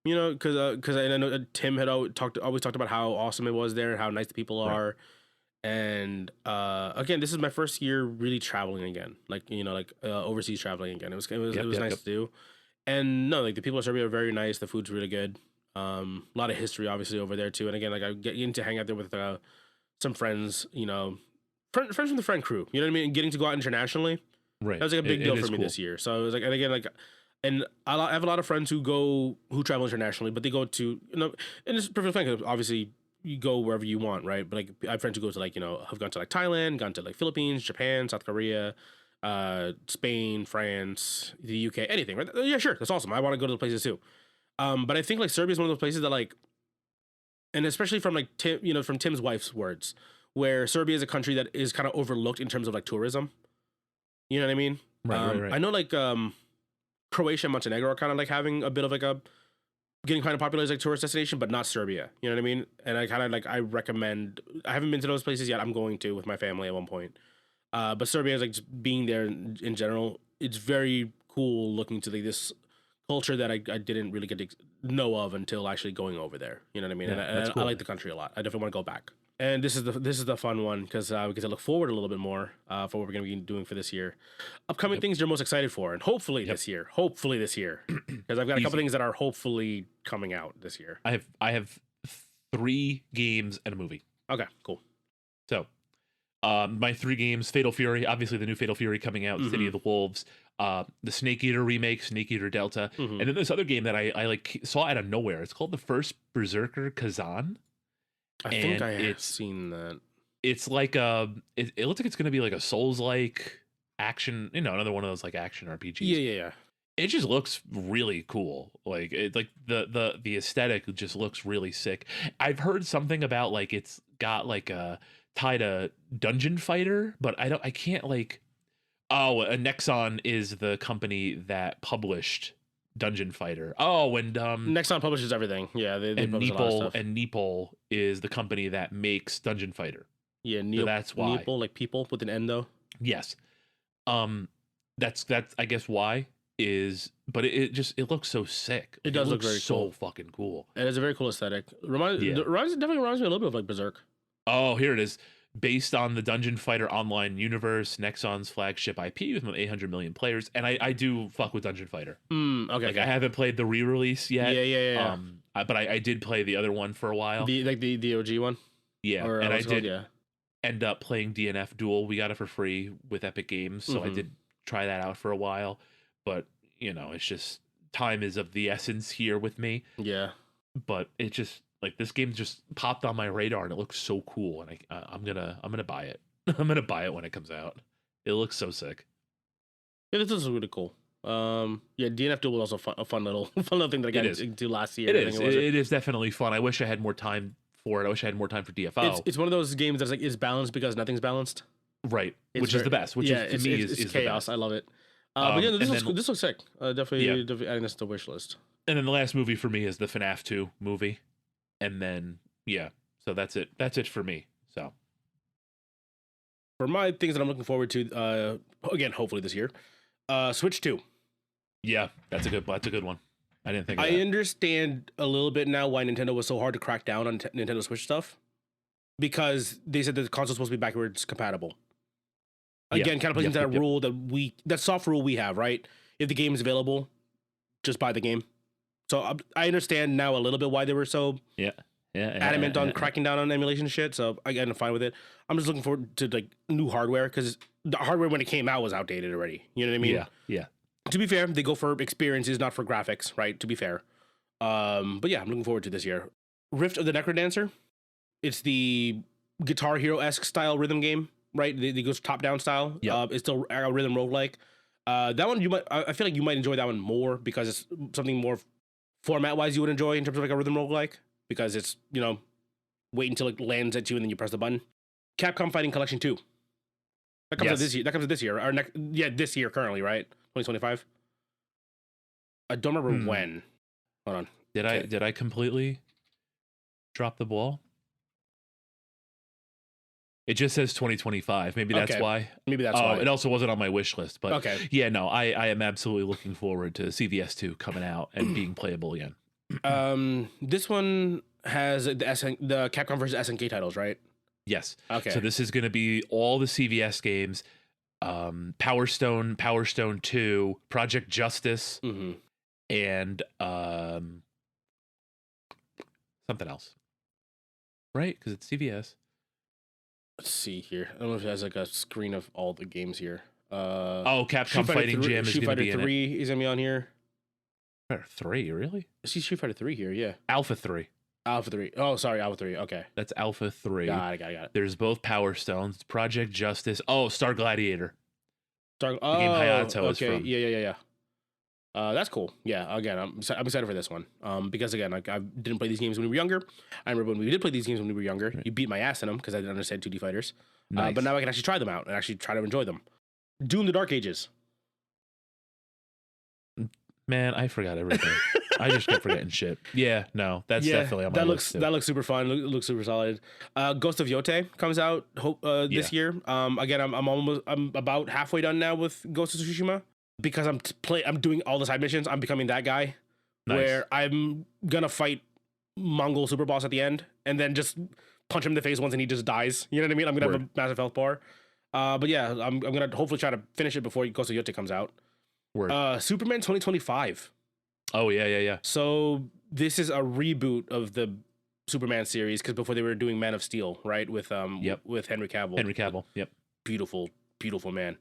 you know, because I know Tim had always talked about how awesome it was there, how nice the people Right. are. And again, this is my first year really traveling again, like, you know, like overseas traveling again. It was Yep, nice yep. to do. And no, like the people of Serbia are very nice. The food's really good. A lot of history obviously over there too. And again, like I get to hang out there with some friends, you know, friends from the friend crew. You know what I mean? And getting to go out internationally, Right. that was like a big It deal is for me cool. this year. So it was like, and again, like, and I have a lot of friends who travel internationally, but they go to, you know, and it's perfectly fine because obviously you go wherever you want, right? But like I have friends who go to like, you know, have gone to like Thailand, gone to like Philippines, Japan, South Korea, Spain, France, the UK, anything, right? Yeah, sure, that's awesome. I want to go to the places too. But I think like Serbia is one of those places that like, and especially from like Tim, you know, from Tim's wife's words, where Serbia is a country that is kind of overlooked in terms of like tourism. You know what I mean? Right. I know like Croatia and Montenegro are kind of like having a bit of like a getting kind of popular as like tourist destination, but not Serbia. You know what I mean? And I kind of like I recommend. I haven't been to those places yet. I'm going to with my family at one point. But Serbia is like just being there in general. It's very cool looking to like this culture that I didn't really get to know of until actually going over there. You know what I mean? Yeah, And that's I cool. like the country a lot. I definitely want to go back. And this is the fun one because we get to look forward a little bit more for what we're going to be doing for this year. Upcoming things you're most excited for, and hopefully this year, because I've got a couple Easy. things that are hopefully coming out this year. I have 3 games and a movie. Okay, cool. So, my 3 games: Fatal Fury, obviously the new Fatal Fury coming out, City of the Wolves, the Snake Eater remake, Snake Eater Delta, Mhm. and then this other game that I like saw out of nowhere. It's called the First Berserker Kazan. I think and I have it's- seen that. It's like it looks like it's gonna be like a Souls-like action, you know, another one of those like action RPGs. Yeah. It just looks really cool. Like it, like the aesthetic just looks really sick. I've heard something about like it's got like a tie to Dungeon Fighter, but I can't like Oh, Nexon is the company that published Dungeon Fighter. Oh, and Nexon publishes everything. Yeah, they publish a lot of stuff. And Neepal is the company that makes Dungeon Fighter. Yeah, So that's why. Neepal, like people with an N though. Yes. That's I guess why is, but it just it looks so sick. It does look looks very so cool. fucking cool. It has a very cool aesthetic. Definitely reminds me a little bit of like Berserk. Oh, here it is. Based on the Dungeon Fighter Online universe, Nexon's flagship IP with 800 million players, and I do fuck with Dungeon Fighter. Okay. Like I haven't played the re-release yet. Yeah. But I did play the other one for a while. The OG one. Yeah, or and I did yeah. end up playing DNF Duel. We got it for free with Epic Games, so I did try that out for a while. But you know, it's just time is of the essence here with me. Yeah. But it just like this game just popped on my radar and it looks so cool, and I'm gonna buy it. I'm gonna buy it when it comes out. It looks so sick. Yeah, this is really cool. Yeah, DNF Duel was also a fun little thing that I got into last year. It is definitely fun. I wish I had more time for it. I wish I had more time for DFO. It's one of those games that's like is balanced because nothing's balanced. Which is the best. Which is to me is chaos. I love it. But yeah, this looks sick. Definitely adding this to the wish list. And then the last movie for me is the FNAF 2 movie. And then so that's it. That's it for me. So for my things that I'm looking forward to, again, hopefully this year, Switch 2. Yeah, that's a good one. I didn't think of I that. understand a little bit now why Nintendo was so hard to crack down on Nintendo Switch stuff. Because they said that the console's supposed to be backwards compatible. Again, kind of plays into that rule that soft rule we have, right? If the game is available, just buy the game. So I understand now a little bit why they were so adamant on cracking down on emulation shit. So again, I'm fine with it. I'm just looking forward to like new hardware because the hardware when it came out was outdated already. You know what I mean? Yeah. To be fair, they go for experiences, not for graphics, right? To be fair. But yeah, I'm looking forward to this year. Rift of the Necrodancer. It's the Guitar Hero-esque style rhythm game, right? It goes top-down style. Yeah. It's still a rhythm roguelike. That one I feel like you might enjoy that one more because it's something more format-wise you would enjoy in terms of like a rhythm roguelike because it's, wait until it lands at you and then you press the button. Capcom Fighting Collection 2. That comes out this year. That comes out this year. Or this year currently, right? 2025. I don't remember when. Hold on. Did I completely drop the ball? It just says 2025. Maybe that's why. Maybe that's why. It also wasn't on my wish list, but okay. Yeah, no, I am absolutely looking forward to CVS 2 coming out and being playable again. This one has the Capcom versus SNK titles, right? Yes. Okay. So this is going to be all the CVS games, Power Stone 2, Project Justice, and something else. Right? Because it's CVS. Let's see here. I don't know if it has like a screen of all the games here. Capcom Fighting Jam is going to be in it. Street Fighter 3 is going to be on here. Street Fighter 3, really? I see Street Fighter 3 here, yeah. Alpha 3. Alpha 3. Oh, sorry, Alpha 3. Okay. That's Alpha 3. Got it. There's both Power Stones, Project Justice. Oh, Star Gladiator. The game Hayato is from. Yeah. That's cool. Yeah, again, I'm excited for this one. Because again, like I didn't play these games when we were younger. I remember when we did play these games when we were younger. Right. You beat my ass in them because I didn't understand 2D fighters. Nice. But now I can actually try them out and actually try to enjoy them. Doom: The Dark Ages. Man, I forgot everything. I just kept forgetting shit. Yeah, no, that's definitely on my list. That looks super fun. Looks super solid. Ghost of Yote comes out this year. Again, I'm about halfway done now with Ghost of Tsushima because I'm doing all the side missions. I'm becoming that guy where I'm gonna fight Mongol super boss at the end and then just punch him in the face once and he just dies. You know what I mean? I'm gonna have a massive health bar. But yeah, I'm gonna hopefully try to finish it before Ghost of Yote comes out. Superman 2025. Oh yeah. So this is a reboot of the Superman series because before they were doing Man of Steel, right? With with Henry Cavill. Yep. Beautiful man.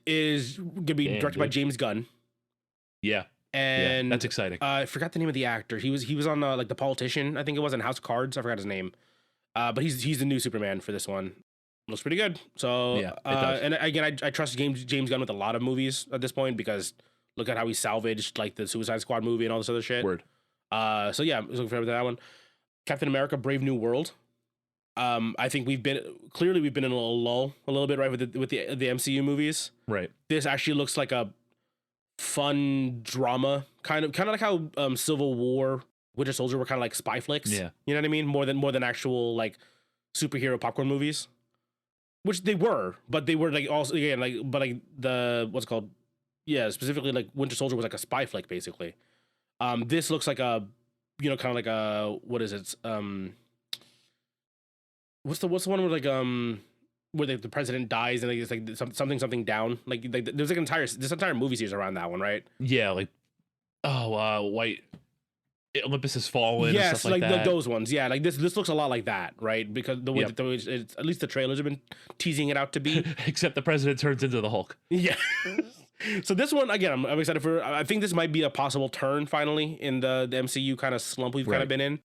Is gonna be directed by James Gunn. Yeah. And that's exciting. I forgot the name of the actor. He was on like The Politician. I think it was in House of Cards. I forgot his name. But he's the new Superman for this one. Looks pretty good. So yeah, it does. And again, I trust James Gunn with a lot of movies at this point because look at how he salvaged like the Suicide Squad movie and all this other shit. Word. So yeah, I was looking forward to that one. Captain America: Brave New World. I think we've been in a little lull a little bit, right, with the MCU movies. Right. This actually looks like a fun drama, kind of like how Civil War, Winter Soldier were kind of like spy flicks. Yeah. You know what I mean? More than actual like superhero popcorn movies, which they were, but they were like also again like but like the what's it called, yeah, specifically like Winter Soldier was like a spy flick basically. This looks like a, you know, kind of like a, what is it? What's the one where like where the president dies and like, it's like something down, like there's like this entire movie series around that one, right? Yeah, like White Olympus Has Fallen. Yes, and stuff like that. those ones. Yeah, like this looks a lot like that, right? Because the way Yep. that it's, at least the trailers have been teasing it out to be. Except the president turns into the Hulk. Yeah. So this one again, I'm excited for. I think this might be a possible turn finally in the MCU kind of slump we've kind of been in.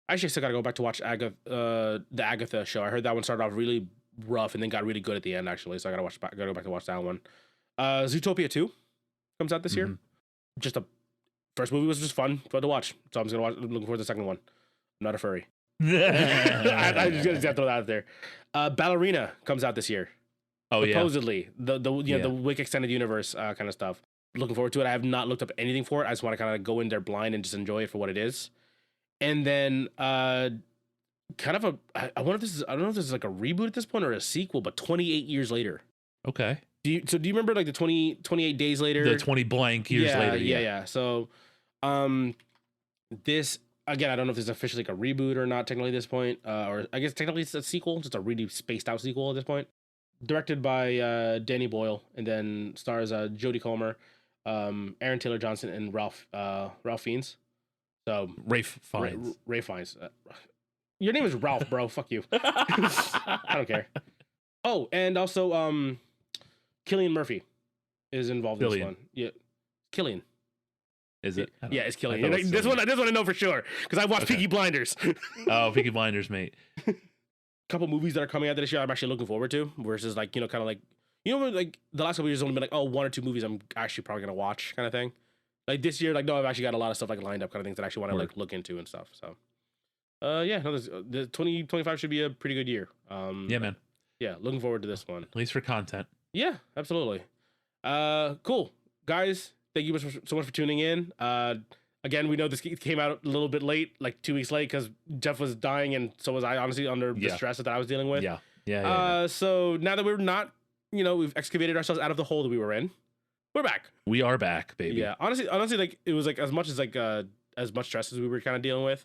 Actually, I still gotta go back to watch the Agatha show. I heard that one started off really rough and then got really good at the end. Actually, so I gotta go back to watch that one. Zootopia 2 comes out this year. Just a first movie was just fun to watch, so I'm just gonna watch. I'm looking forward to the second one. I'm not a furry. I just gotta throw that out there. Ballerina comes out this year. Oh Supposedly, the Wick extended universe kind of stuff. Looking forward to it. I have not looked up anything for it. I just want to kind of go in there blind and just enjoy it for what it is. And then kind of a I wonder if this is, I don't know if this is like a reboot at this point or a sequel, but 28 years later. Okay. Do you remember like the 28 days later? The 20 blank years later. Yeah. So this again, I don't know if this is officially like a reboot or not technically at this point. Or I guess technically it's a sequel, just a really spaced out sequel at this point. Directed by Danny Boyle, and then stars Jodie Comer, Aaron Taylor Johnson, and Ralph Fiennes. So Rafe Fiennes. Ray Fiennes. Your name is Ralph, bro. Fuck you. I don't care. Oh, and also Cillian Murphy is involved in this one. Yeah, Cillian. Is it? Yeah, it's Cillian. This one I know for sure because I watched Peaky Blinders. Oh, Peaky Blinders, mate. Couple movies that are coming out this year I'm actually looking forward to, versus like, you know, kind of like, you know, like the last couple years only been like, oh, 1 or 2 movies I'm actually probably gonna watch kind of thing. Like this year, like, no, I've actually got a lot of stuff like lined up, kind of things that I actually want to like look into and stuff. So yeah, no, the 2025 should be a pretty good year. Yeah, man. Yeah, looking forward to this one, at least for content. Yeah, absolutely. Cool guys, thank you so much for tuning in. Again, we know this came out a little bit late, like 2 weeks late, because Jeff was dying, and so was I, honestly, under the stress that I was dealing with. Yeah. So now that we're not, you know, we've excavated ourselves out of the hole that we were in, we're back. We are back, baby. Yeah. Honestly, like it was like as much stress as we were kind of dealing with,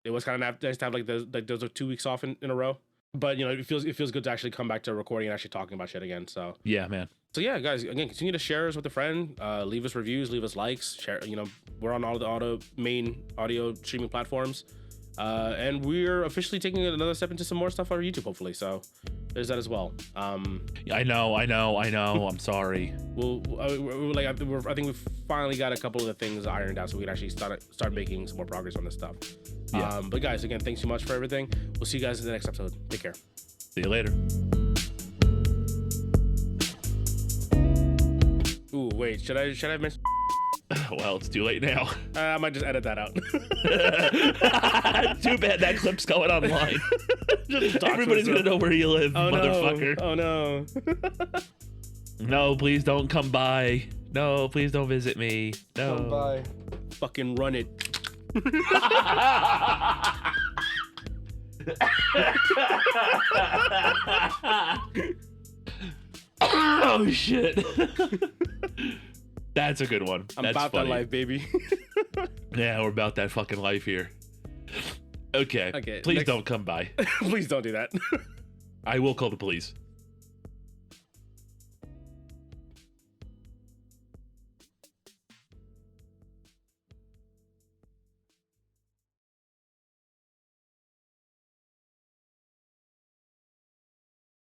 it was kind of nice to have like those 2 weeks off in a row. But you know, it feels good to actually come back to recording and actually talking about shit again. So yeah, man. So yeah, guys, again, continue to share us with a friend. Leave us reviews, leave us likes. Share, you know, we're on all the main audio streaming platforms, and we're officially taking another step into some more stuff on YouTube, hopefully. So there's that as well. I know. I'm sorry. I think we've finally got a couple of the things ironed out, so we can actually start making some more progress on this stuff. Yeah. But guys, again, thanks so much for everything. We'll see you guys in the next episode. Take care. See you later. Ooh, wait, should I mention? Well, it's too late now. I might just edit that out. Too bad that clip's going online. Everybody's gonna know where you live, motherfucker. Oh no. No, please don't come by. No, please don't visit me. No. Come by. Fucking run it. Oh shit. That's a good one. I'm about funny. that life, baby. Yeah, we're about that fucking life here. Okay. Please don't come by. Please don't do that. I will call the police.